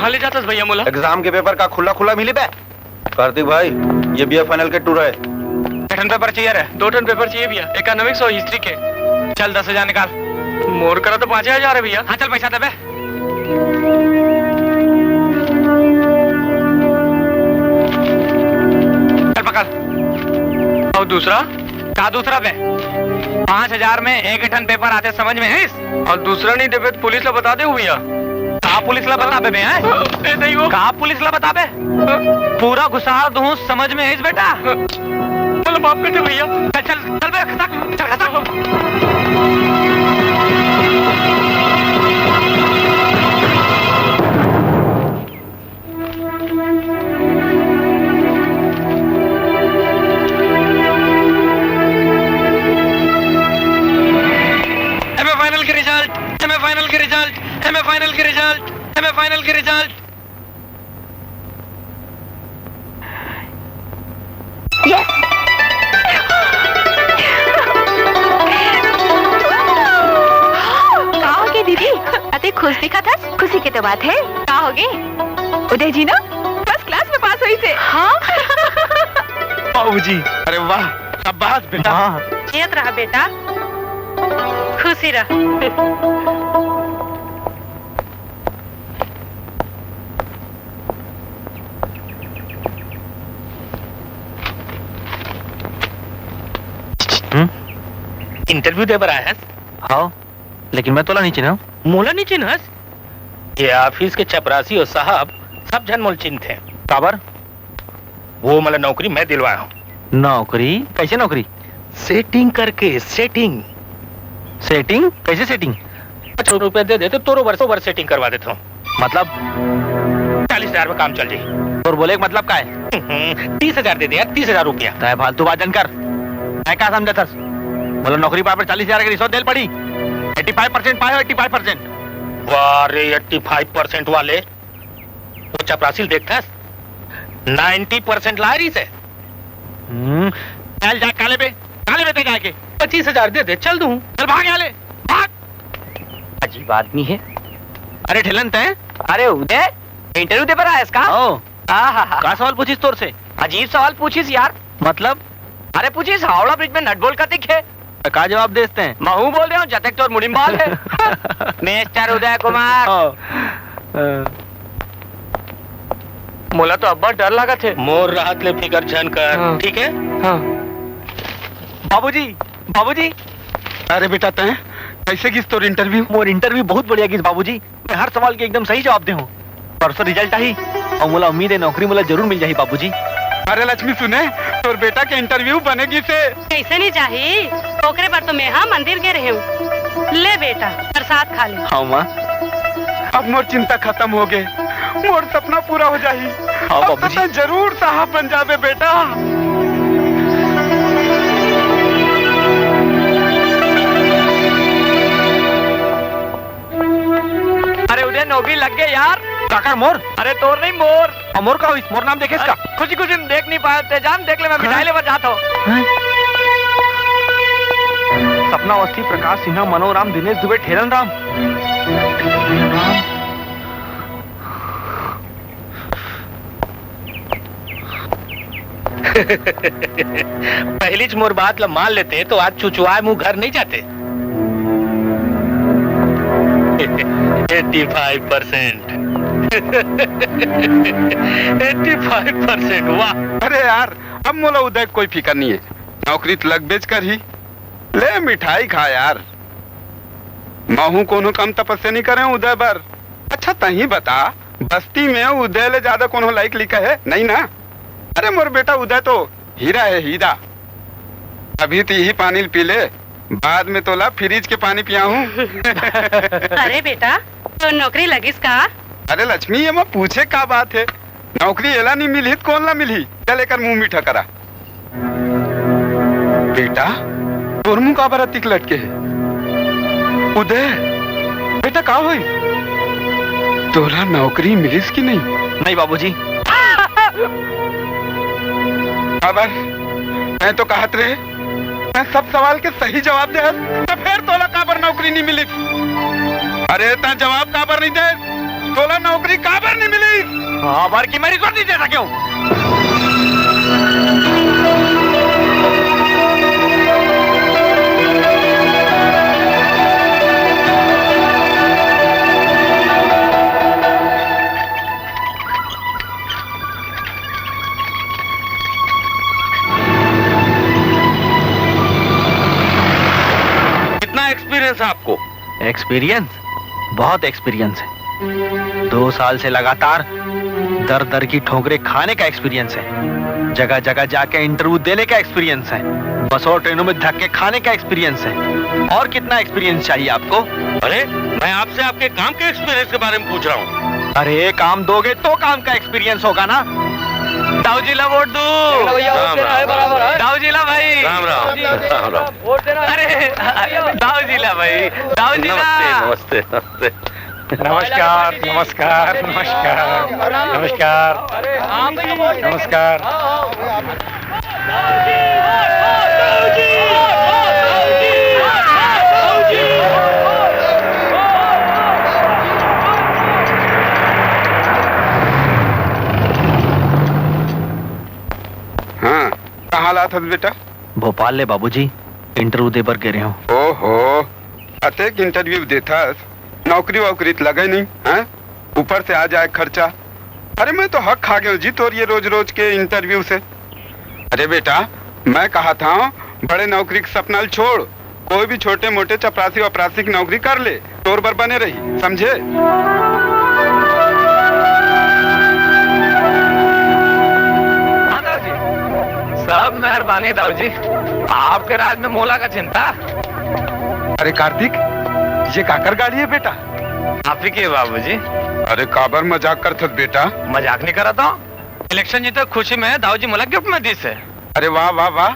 ले जाता भैया मोला? एग्जाम के पेपर का खुला खुला मिली बे। कार्तिक भाई, ये BA फाइनल के टूर है। 2 पेपर चाहिए रे। 2 टन पेपर चाहिए भैया, इकोनॉमिक्स और हिस्ट्री के। चल 10,000 निकाल। मोर करा तो 5,000 है भैया। हाँ चल पैसा दे बे। चल पकड़। और दूसरा? क्या दूसरा बे? 5,000 में 1 टन पेपर आते, समझ में है? और दूसरा नहीं देवे तो पुलिस ला बता दे भैया। कहा पुलिस ला बता बे हैं? नहीं वो। कहा पुलिस ला बता बे? पूरा घुसा दूं, समझ में है इस बेटा? मतलब माफ कर दे भैया। चल चल चल बे, खतक चल खतक। एमए फाइनल के रिजल्ट, एमए फाइनल के रिजल्ट, एमए फाइनल के रिजल्ट, एमए फाइनल के रिजल्ट। यस। कहा होगी दीदी? अति खुश दिखा था। खुशी की तो बात है। कहा होगी? उदय जी ना फर्स्ट क्लास में पास हुई थे। हाँ बाबूजी, अरे वाह, शाबाश बेटा। जियत रहा बेटा, खुशी रह। इंटरव्यू दे बर आया है? हाँ, लेकिन मैं तोला नहीं चिन्हा। मोला नहीं चिन्हस? ये ऑफिस के चपरासी और साहब सब जन मोल चिन्ह थे। काबर? वो मतलब नौकरी मैं दिलवाया हूँ। नौकरी? कैसे नौकरी? सेटिंग करके। Setting setting? कैसे सेटिंग? 50 रुपए दे देते तो वर्षों सेटिंग करवा देता हूँ। मतलब 40,000 में काम चल जाए। और बोले मतलब का है? 30,000 दे दे यार, 30,000 रुपया। तय फालतू बात कर। मैं क्या समझा था? बोलो नौकरी पाए पर 40,000 की रिश्वत देल पड़ी। 85% पाए हो, 85%। वाह रे, 85% वाले वो चपरासी देखता 90% ला रही से। चल जा काले पे ते जाके 25,000 दे दे, चल दूं। चल भाग यहाँ ले, भाग। अजीब आदमी है। अरे ठेलंत है। अरे उदय, इंटरव्यू दे पर आया इसका? का सवाल पूछिस तोर से? अजीब सवाल पूछिस यार। मतलब? अरे पूछिस हावड़ा ब्रिज में नट बोल्ट का दिख है। का जवाब देते हैं? महू बोल रहा हूँ, जतक तो मुड़िम्बाल है। मिस्टर उदय कुमार। मोला तो अब्बा डर लगा थे। मोर राहत ले फिकर जन कर, ठीक है? हाँ। बाबूजी, बाबूजी। अरे बेटा तय कैसे किस तोर इंटरव्यू? मोर इंटरव्यू बहुत बढ़िया किस बाबूजी। मैं हर सवाल के एकदम सही जवाब दे हूँ। परसों रिजल्ट आई और मोला उम्मीद है नौकरी मोला जरूर मिल जाही बाबूजी। अरे लक्ष्मी सुने, तोर बेटा के इंटरव्यू बनेगी से। कैसे नहीं चाहिए, ओकरे पर तो मैं हाँ मंदिर के रहे हूँ। ले बेटा प्रसाद खा ले। हाँ माँ, अब मोर चिंता खत्म हो गए, मोर सपना पूरा हो जाही। हाँ अब बाबूजी। तो जरूर साहब बन जावे बेटा। अरे उदय नौकरी लग गए यार। काकर मोर? अरे तोर नहीं मोर। मोर का हुई? मोर नाम देखे इसका? खुशी खुशी देख नहीं पाए जान, देख ले मैं मिठाई लेकर जाता हूँ। सपना अवस्थी, प्रकाश सिन्हा, मनोराम, दिनेश दुबे, ठेरन राम। पहली च मोर बात ला मान लेते तो आज चुचुआए मुंह घर नहीं जाते। 85%। 85%, वाह। अरे यार, अब मोला उदय कोई फिकर नहीं है, नौकरी तो लग बेच कर ही ले मिठाई खा यार। महू कोनो कम तपस्या नहीं करे उदय बर। अच्छा तही बता, बस्ती में उदय ले ज्यादा कोनो लाइक लिखा है नहीं ना? अरे मोर बेटा उदय तो हीरा है, हीरा। अभी तो यही पानी पी ले, बाद में तोला फ्रिज के पानी पिया हूँ। अरे बेटा तो नौकरी लगिस का? अरे लक्ष्मी, ये मैं पूछे का बात है, नौकरी एला नहीं मिली तो कौन ला मिली? चल लेकर मुंह मीठा करा। बेटा तोर मुंह का बरा तिक लटके है? उदय बेटा का हुई? तोला नौकरी मिलीस की नहीं? नहीं बाबूजी। अबर मैं तो कहत रहे, मैं सब सवाल के सही जवाब दे, तो फिर तोला काबर नौकरी नहीं मिली? अरे ता जवाब काबर नहीं दे, तोला नौकरी काबर नहीं मिली? हाँ बार की मेरी कर नहीं देता क्यों? कितना एक्सपीरियंस है आपको? एक्सपीरियंस? बहुत एक्सपीरियंस है। 2 साल से लगातार दर दर की ठोकरें खाने का एक्सपीरियंस है। जगह जगह जाके इंटरव्यू देने का एक्सपीरियंस है। बसों ट्रेनों में धक्के खाने का एक्सपीरियंस है। और कितना एक्सपीरियंस चाहिए आपको? अरे मैं आपसे आपके काम के एक्सपीरियंस के बारे में पूछ रहा हूँ। अरे काम दोगे तो काम का एक्सपीरियंस होगा ना। दाऊजीला वोट दो। दाऊजीला भाई। राम राम। अरे दाऊजीला भाई, दाऊजीला। नमस्ते नमस्ते। नमस्कार नमस्कार नमस्कार नमस्कार नमस्कार। हाँ कहाँ हालात है बेटा? भोपाल ले बाबूजी, इंटरव्यू दे बर गिरे हूँ। ओहो, अतेक इंटरव्यू देता, नौकरी वोकरी तो लगे नहीं है? ऊपर से आ जाए खर्चा। अरे मैं तो हक खा गया जीत और ये रोज रोज के इंटरव्यू से। अरे बेटा मैं कहा था बड़े नौकरी का सपना छोड़, कोई भी छोटे मोटे चपरासी वपरासी की नौकरी कर ले, तोर पर बने रही, समझे? सब मेहरबानी दाऊजी, आपके राज में मोला का चिंता। अरे कार्तिक, ये काकर गाड़ी है बेटा? आप ही के बाबूजी। अरे काबर मजाक करत बेटा? मजाक नहीं करा था, इलेक्शन जीते खुशी में दाऊजी मोला गिफ्ट में दी से। अरे वाह वाह वाह,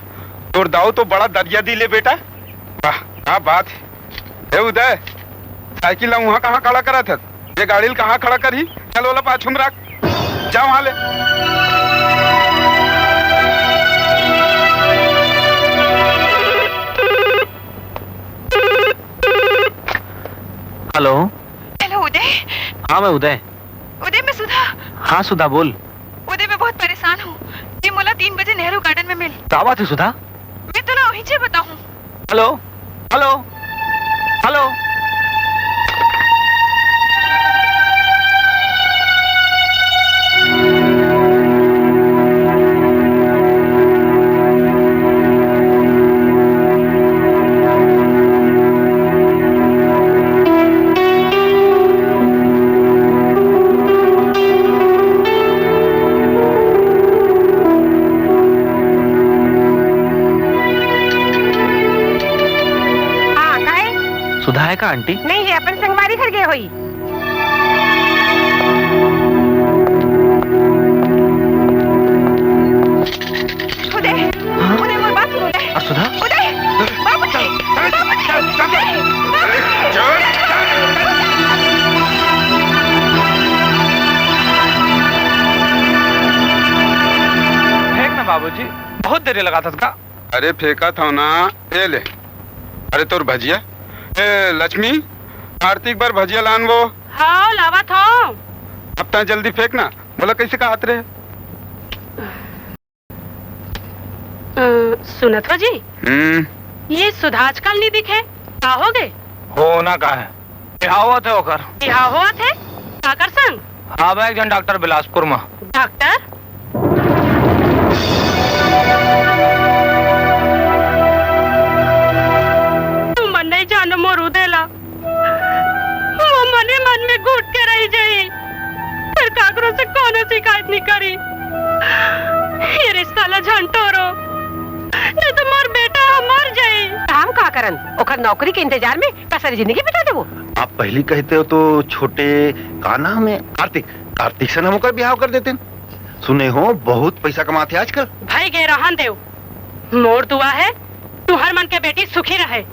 तोर दाऊ तो बड़ा दरिया दी ले बेटा। वाह क्या बात है। उदय साइकिल वहाँ कहाँ खड़ा करा था? ये गाड़ी कहाँ खड़ा करी? चलो ला पाछू में रख, जाओ वहाँ ले। हेलो। हेलो उदय। हाँ मैं उदय। उदय मैं सुधा। हाँ सुधा बोल। उदय मैं बहुत परेशान हूँ, ये मोला 3 बजे नेहरू गार्डन में मिल। क्या बात है सुधा? मैं तो वहीं से बताऊँ। Hello hello hello. सुधा है का आंटी? नहीं है, अपन संगवारी घर गए हुई। उदय, उदय मोर बात सुन उदय। और सुधा? उदय, बाबूजी, फेंक ना बाबूजी, बहुत देर लगा था उसका। अरे फेंका था ना, ये ले। अरे तोर भजिया। ए लक्ष्मी, कार्तिक बार भजिया लान वो। हाँ लावा था। अब ता जल्दी फेंकना। बोला कैसे का हाथ रे? सुनत हो जी, ये सुधा आजकल नहीं दिखे, का हो गए? होना का है, यहाँ हुआ थे होकर। यहाँ हुआ थे? काकर संग? हाँ भाई, एक जन डॉक्टर बिलासपुर में। डॉक्टर? तू मन नहीं जानो मोरू देला, वो मने मन में घुट के रही जाई, फिर काकरों से कोनो शिकायत नहीं करी। ये रिश्ता ला झंटोरो, नहीं तो मोर बेटा मर जाई। काम का करन, ओकर नौकरी के इंतजार में कसर जिंदगी बिता दे वो। आप पहली कहते हो तो छोटे का नाम है? कार्तिक से हम होकर ब्याह कर देते। सुने हो बहुत पैसा कमाते आजकल। भाई गे रहन देव, मोर दुआ है तू हर मन के बेटी सुखी रहे।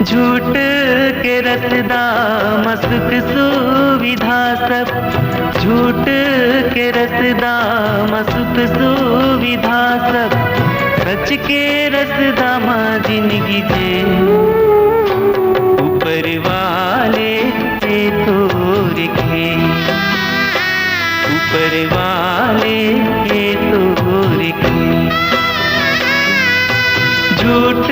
झूठ के रसदा मसुक सुविधा सब, झूठ के रसदा मसुक सुविधा सब, सच के रसदा माँ जिंदगी जे ऊपर वाले के तो रखे, ऊपर वाले के तो रखे। झूठ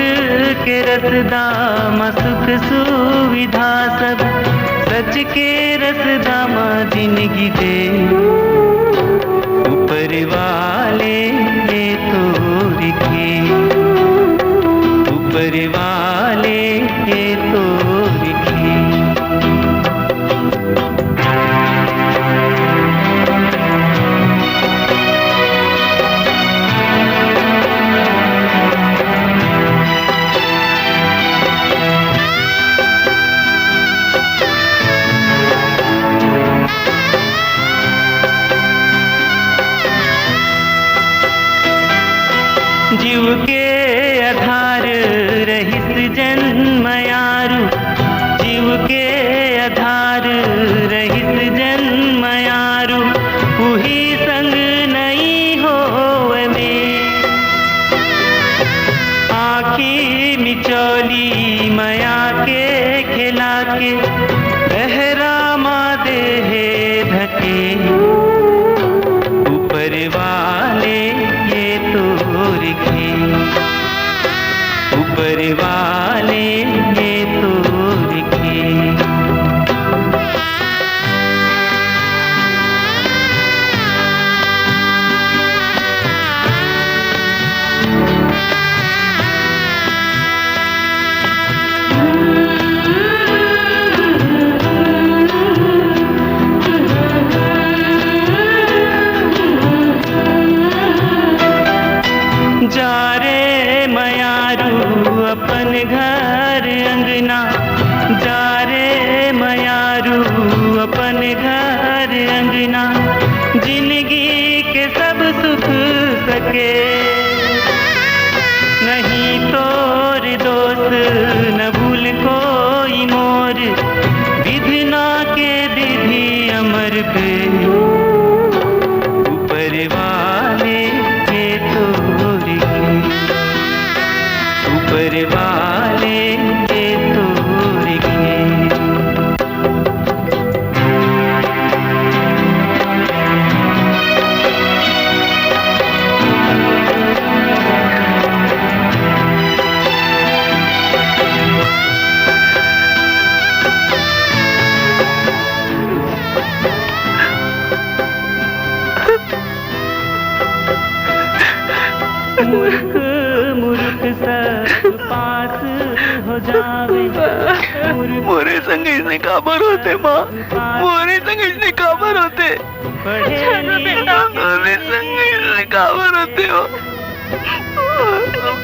के रसदा मसुख सुविधा सब, सच के रसदा माँ जिंदगी दे ऊपर वाले ने तो रखे, ऊपर वाले ने तो रखे। जीव के आधार रहित जन्मयारु, जीव के आधार रहित जन्मयारु, उही संग नहीं होवे में। आँखी मिचौली मया के खिला के, बहरा माँ देहे ढके, ऊपर वाले ये तो रखे, ऊपर वाले ये तो रखे। जा रे मयारू अपन घर अंगना, जा रे मयारू अपन घर अंगना, जिंदगी के सब सुख सके। नहीं तोर दोस्त न भूल कोई मोर, विधना के विधि अमर पे, ऊपर वाले के तो ऊपर वाले के तो रखे। मोरे संग इसने काबर होते माँ, मोरे संग इसने काबर होते, मोरे संग इसने काबर होते हो।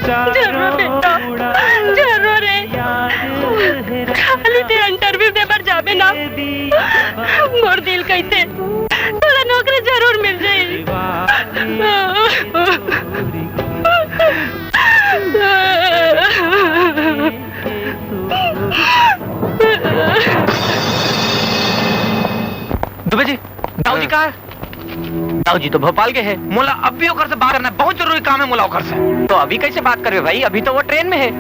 जरूर बेटा, जरूर रे। खाली ते इंटरव्यू दे पर जाबे ना, मोर दिल कैसे थोड़ा नौकरी जरूर मिल जाए। दुबे जी, दाऊ जी कहाँ है? दाऊ जी तो भोपाल के हैं। मोला अब भी ओकर से बात करना है, बहुत जरूरी काम है मोला ओकर से। तो अभी कैसे बात करवे भाई, अभी तो वो ट्रेन में है।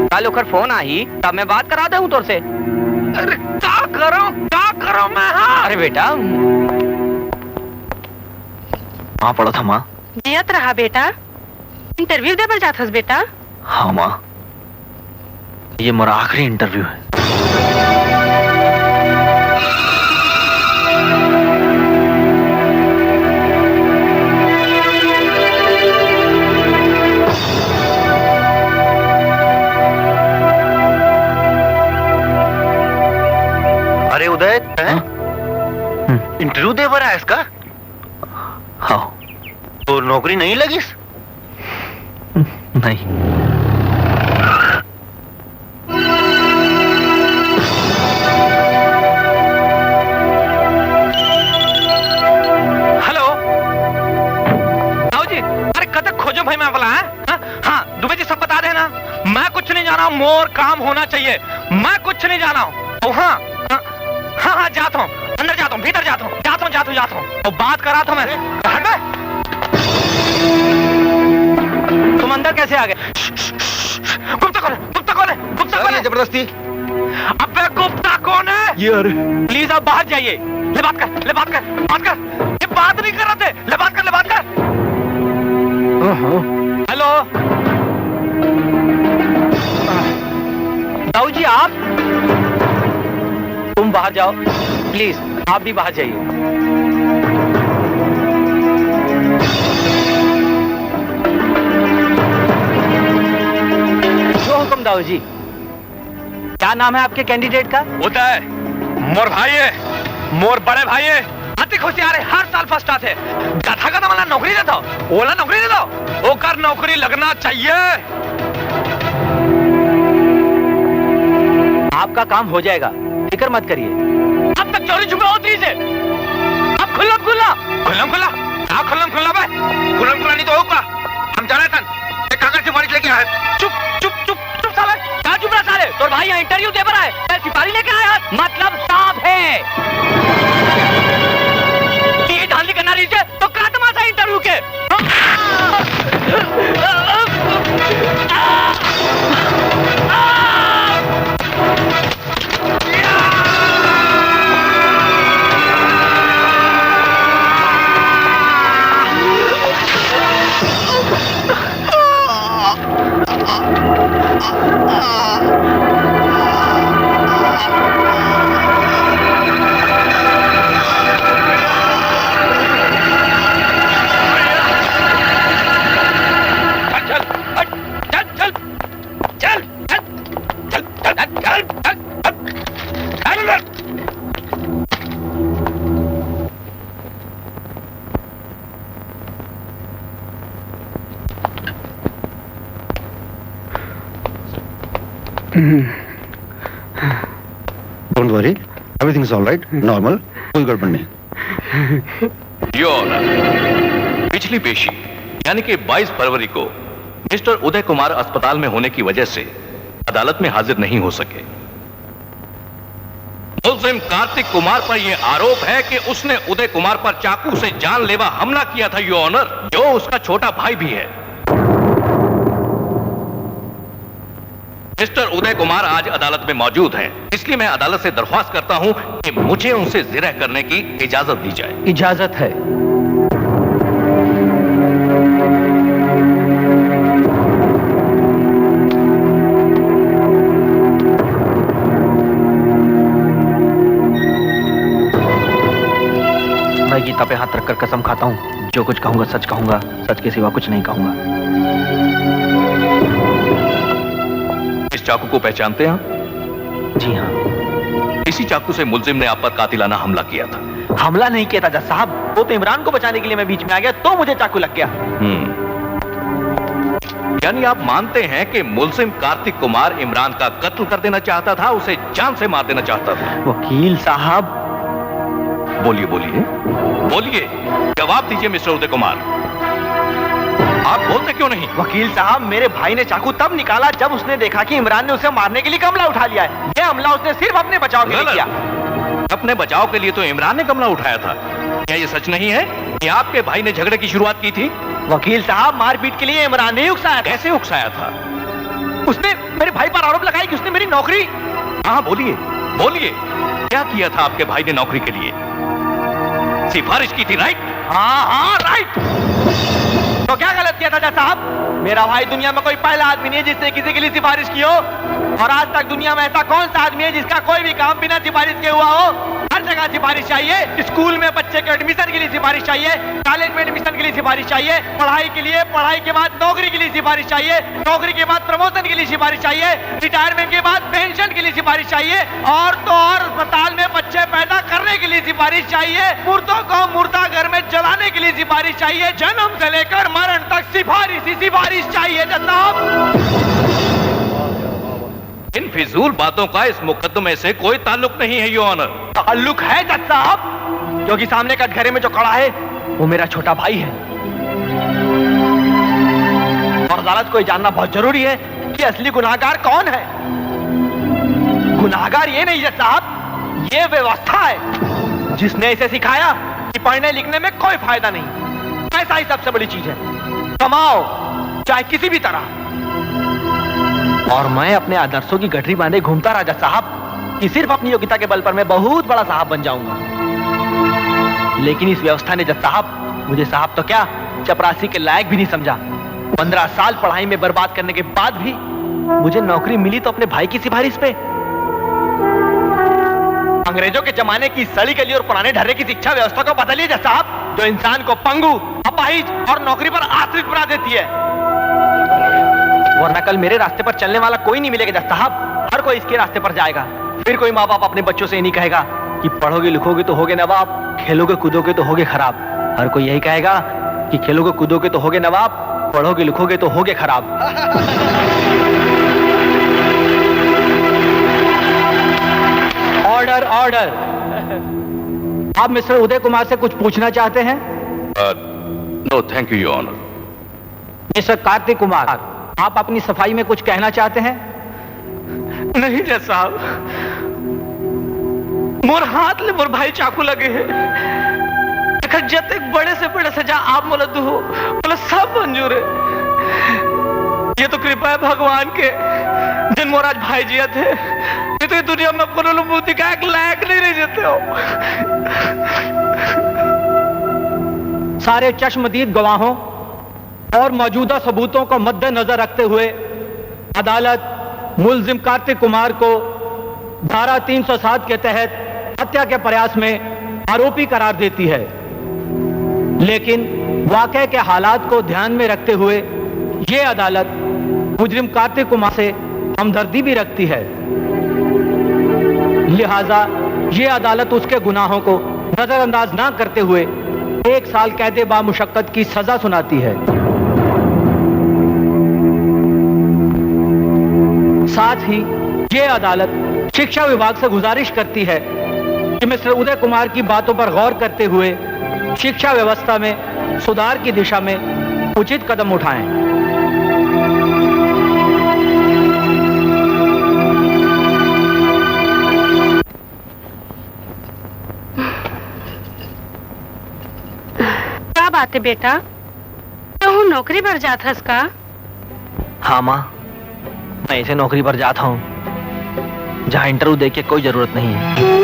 कल ओकर फोन आई तब मैं बात करा दूं तोर से। अरे क्या करो मैं? हाँ अरे बेटा माँ पड़ा था माँ। जियत रहा बेटा, इंटरव्यू दे पर जात हस बेटा। हाँ माँ, ये मेरा आखिरी इंटरव्यू है। अरे उदय, इंटरव्यू दे रहा है इसका? हाँ। तो नौकरी नहीं लगी? नहीं। हेलो दाऊ जी, अरे कद खोजो भाई मैं बोला है? हाँ दुबे जी सब बता देना, मैं कुछ नहीं जाना हूँ, मोर काम होना चाहिए, मैं कुछ नहीं जाना हूँ। हाँ हाँ हाँ जाता हूँ, अंदर जाता हूँ, भीतर जाता हूँ और बात करा था मैं। तुम अंदर कैसे आ गए? गुप्ता कौन है? जबरदस्ती। अबे गुप्ता कौन है? यार प्लीज आप बाहर जाइए। ले बात कर। ये बात नहीं कर रहे थे, ले बात कर। हेलो दाऊ जी आप, तुम बाहर जाओ प्लीज, आप भी बाहर जाइए। जो हुक्म दाऊ जी। क्या नाम है आपके कैंडिडेट का? उदय, मोर भाई है, मोर बड़े भाई है, अति खुशी आ रहे, हर साल फर्स्ट आते। गधा का वाला नौकरी दे दो, ओला नौकरी दे दो, ओकर नौकरी लगना चाहिए। आपका काम हो जाएगा, फिक्र मत करिए। अब तक चोरी छुपा होती से, अब खुल्ला नहीं तो होगा। हम जा रहे थे, एक कागज से बारिश लेके आए। चुप साले, क्या चुप रहा साले? तो भाई यहाँ इंटरव्यू दे रहा है, मैं सिपाही लेके आया, मतलब साफ है कि ये ढाली करना रही है तो क्या तमाशा इंटरव्यू के? Don't worry, everything is all right, normal, कोई गड़बड़ नहीं। योर पिछली पेशी यानी कि 22 फरवरी को मिस्टर उदय कुमार अस्पताल में होने की वजह से अदालत में हाजिर नहीं हो सके। मुल्जिम कार्तिक कुमार पर यह आरोप है कि उसने उदय कुमार पर चाकू से जानलेवा हमला किया था, योर ऑनर, जो उसका छोटा भाई भी है। मिस्टर उदय कुमार आज अदालत में मौजूद हैं, इसलिए मैं अदालत से दरख्वास्त करता हूं कि मुझे उनसे जिरह करने की इजाजत दी जाए। इजाजत है। मैं गीता पे हाथ रखकर कसम खाता हूं, जो कुछ कहूंगा सच कहूंगा, सच के सिवा कुछ नहीं कहूंगा। इस चाकू को पहचानते हैं? जी हाँ। इसी चाकू से मुलजिम ने आप पर कातिलाना हमला किया था। हमला नहीं किया था जज साहब, वो तो इमरान को बचाने के लिए मैं बीच में आ गया तो मुझे चाकू लग गया। यानी आप मानते हैं कि मुलजिम कार्तिक कुमार इमरान का कत्ल कर देना चाहता था, उसे जान से मार देना चाहता था। वकील साहब। बोलिए बोलिए बोलिए, जवाब दीजिए मिस्टर उदय कुमार, आप बोलते क्यों नहीं? वकील साहब, मेरे भाई ने चाकू तब निकाला जब उसने देखा कि इमरान ने उसे मारने के लिए गमला उठा लिया है। यह हमला उसने सिर्फ अपने बचाव के लिए किया। अपने बचाव के लिए तो इमरान ने गमला उठाया था। क्या ये सच नहीं है कि आपके भाई ने झगड़े की शुरुआत की थी? वकील साहब, मारपीट के लिए इमरान ने उकसाया। कैसे उकसाया था? उसने मेरे भाई पर आरोप लगाया कि उसने मेरी नौकरी। हाँ बोलिए बोलिए, क्या किया था आपके भाई ने नौकरी के लिए? सिफारिश की थी, राइट? हाँ राइट। तो क्या गलत किया था जज साहब? मेरा भाई दुनिया में कोई पहला आदमी नहीं है जिसने किसी के लिए सिफारिश की हो, और आज तक दुनिया में ऐसा कौन सा आदमी है जिसका कोई भी काम बिना सिफारिश के हुआ हो? हर जगह सिफारिश चाहिए। स्कूल में बच्चे के एडमिशन के लिए सिफारिश चाहिए, कॉलेज में एडमिशन के लिए सिफारिश चाहिए, पढ़ाई के लिए, पढ़ाई के बाद नौकरी के लिए सिफारिश चाहिए, नौकरी के बाद प्रमोशन के लिए सिफारिश चाहिए, रिटायरमेंट के बाद पेंशन के लिए सिफारिश चाहिए, और तो और अस्पताल में बच्चे पैदा करने के लिए सिफारिश चाहिए, मुर्दों को मुर्दा घर में जलाने के लिए सिफारिश चाहिए, जन्म से लेकर मरण तक सिफारिश ही सिफारिश चाहिए जनाब। इन फिजूल बातों का इस मुकदमे से कोई ताल्लुक नहीं है, योर ऑनर। ताल्लुक है जज साहब, क्योंकि सामने कटघरे में जो खड़ा है वो मेरा छोटा भाई है, और अदालत को ये जानना बहुत जरूरी है कि असली गुनाहगार कौन है। गुनाहगार ये नहीं जज साहब, ये व्यवस्था है जिसने इसे सिखाया कि पढ़ने लिखने में कोई फायदा नहीं, पैसा ही सबसे बड़ी चीज है, कमाओ चाहे किसी भी तरह। और मैं अपने आदर्शों की गठरी बांधे घूमता राजा साहब कि सिर्फ अपनी योग्यता के बल पर मैं बहुत बड़ा साहब बन जाऊंगा। लेकिन इस व्यवस्था ने जज साहब मुझे साहब तो क्या, चपरासी के लायक भी नहीं समझा। 15 साल पढ़ाई में बर्बाद करने के बाद भी मुझे नौकरी मिली तो अपने भाई की सिफारिश पे। अंग्रेजों के जमाने की सड़ी गली और पुराने ढर्रे की शिक्षा व्यवस्था को बदलिए जज साहब, जो इंसान को पंगु, अपाहिज और नौकरी पर आश्रित बना देती है। वरना कल मेरे रास्ते पर चलने वाला कोई नहीं मिलेगा जज साहब, हर कोई इसके रास्ते पर जाएगा। फिर कोई माँ बाप अपने बच्चों से ये नहीं कहेगा कि पढ़ोगे लिखोगे तो होगे नवाब, खेलोगे कूदोगे तो होगे खराब। हर कोई यही कहेगा कि खेलोगे कूदोगे तो होगे नवाब, पढ़ोगे लिखोगे तो होगे खराब। Order order. आप मिस्टर उदय कुमार से कुछ पूछना चाहते हैं? No thank you your honour. Mister Kartik Kumar, आप अपनी सफाई में कुछ कहना चाहते हैं? नहीं जज साहब, मोर हाथ ले मोर भाई चाकू लगे है, जब तक बड़े से बड़े सजा आप मोला दो बोला सब मंजूर है। ये तो कृपा है भगवान के, जिन मोराज भाई जिया थे, ये तो दुनिया में कोनो बुद्धि का एक लायक नहीं रह जाते हो। सारे चश्मदीद गवाहों और मौजूदा सबूतों को मद्देनजर रखते हुए अदालत मुलजिम कार्तिक कुमार को धारा 307 के तहत हत्या के प्रयास में आरोपी करार देती है। लेकिन वाकये के हालात को ध्यान में रखते हुए ये अदालत मुजरिम कार्तिक कुमार से हमदर्दी भी रखती है। लिहाजा ये अदालत उसके गुनाहों को नजरअंदाज ना करते हुए 1 साल कैद बामुशक्कत की सजा सुनाती है। साथ ही ये अदालत शिक्षा विभाग से गुजारिश करती है कि मिस्टर उदय कुमार की बातों पर गौर करते हुए शिक्षा व्यवस्था में सुधार की दिशा में उचित कदम उठाएं। क्या बात है बेटा, तू नौकरी पर जाता का? हाँ माँ, मैं इसे नौकरी पर जाता हूँ जहाँ इंटरव्यू दे के कोई जरूरत नहीं है।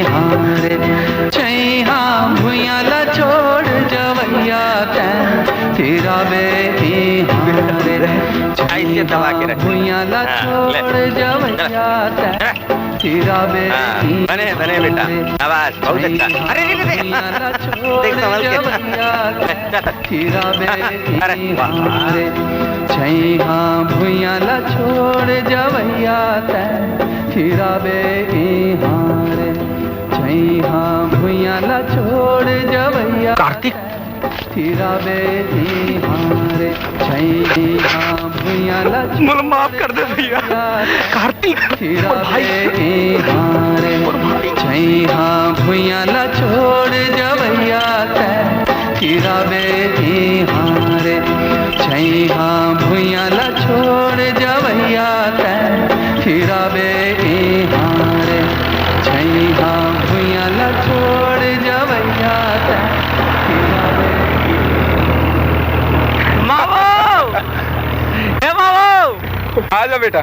हारे छैहा भुइया ला छोड़ जवैया तेरा बे हारे ऐसे दबा के रख भुइया ला छोड़ जवैया तेरा बे बने बने बेटा आवाज बहुत अच्छा। अरे देख संभल के तेरा बे हारे छैहा भुइया ला छोड़ जवैया तेरा बे हारे छैहा भुइया ला छोड़ जवैया कार्तिक तेरा बे हारे छैहा भुइया ला मुझे माफ कर दे भैया कार्तिक तेरा बे हारे छैहा भुइया ला छोड़ जवैया तेरा बे हारे छैहा भुइया ला छोड़ जवैया तेरा बे हारे छैहा भुइया ला छोड़ जवैया तेरा बे मावो ए मावो आ जा बेटा।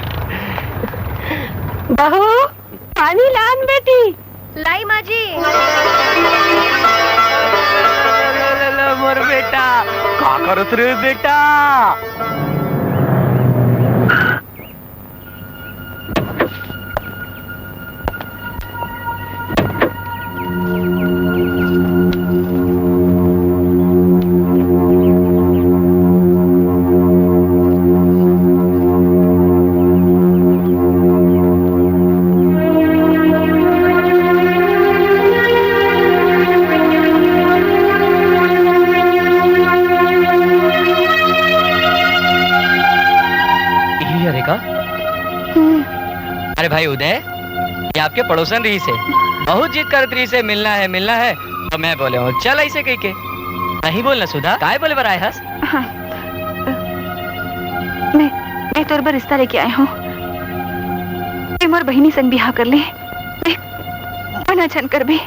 बहू पानी लान बेटी। लाई माँ जी। मोर बेटा का करत रे बेटा। अरे भाई उदय, ये आपके पड़ोसन रही से बहुत जीत कर रही से मिलना है तो मैं बोले हूँ चल ऐसे कही के नहीं बोलना सुधा काय बोले बर आए हस। हाँ। मैं तोर बर रिश्ता लेके आया हूँ। मोर बहिनी संग बिहा कर ले मना छन कर बे।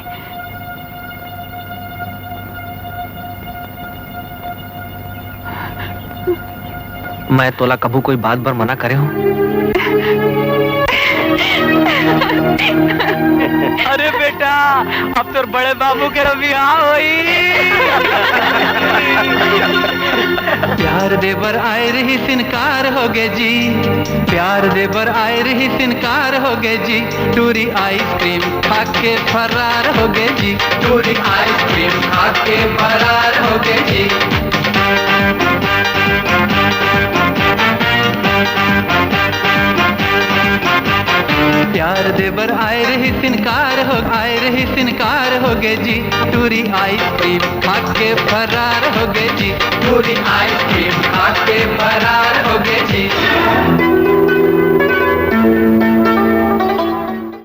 मैं तोला कबू कोई बात पर मना करे हूँ? अरे बेटा अब तो बड़े बाबू के बियाह होई। प्यार देवर आए रही सिनकार हो गए जी, प्यार देवर आए रही सिनकार हो गए जी, टूरी आइसक्रीम खा के फरार हो गए जी, टूरी आइसक्रीम खा के फरार हो गए जी। प्यार देवर आए रही सिनकार हो गए जी, टूरी आइसक्रीम खा के फरार हो गए जी, टूरी आइसक्रीम खा के फरार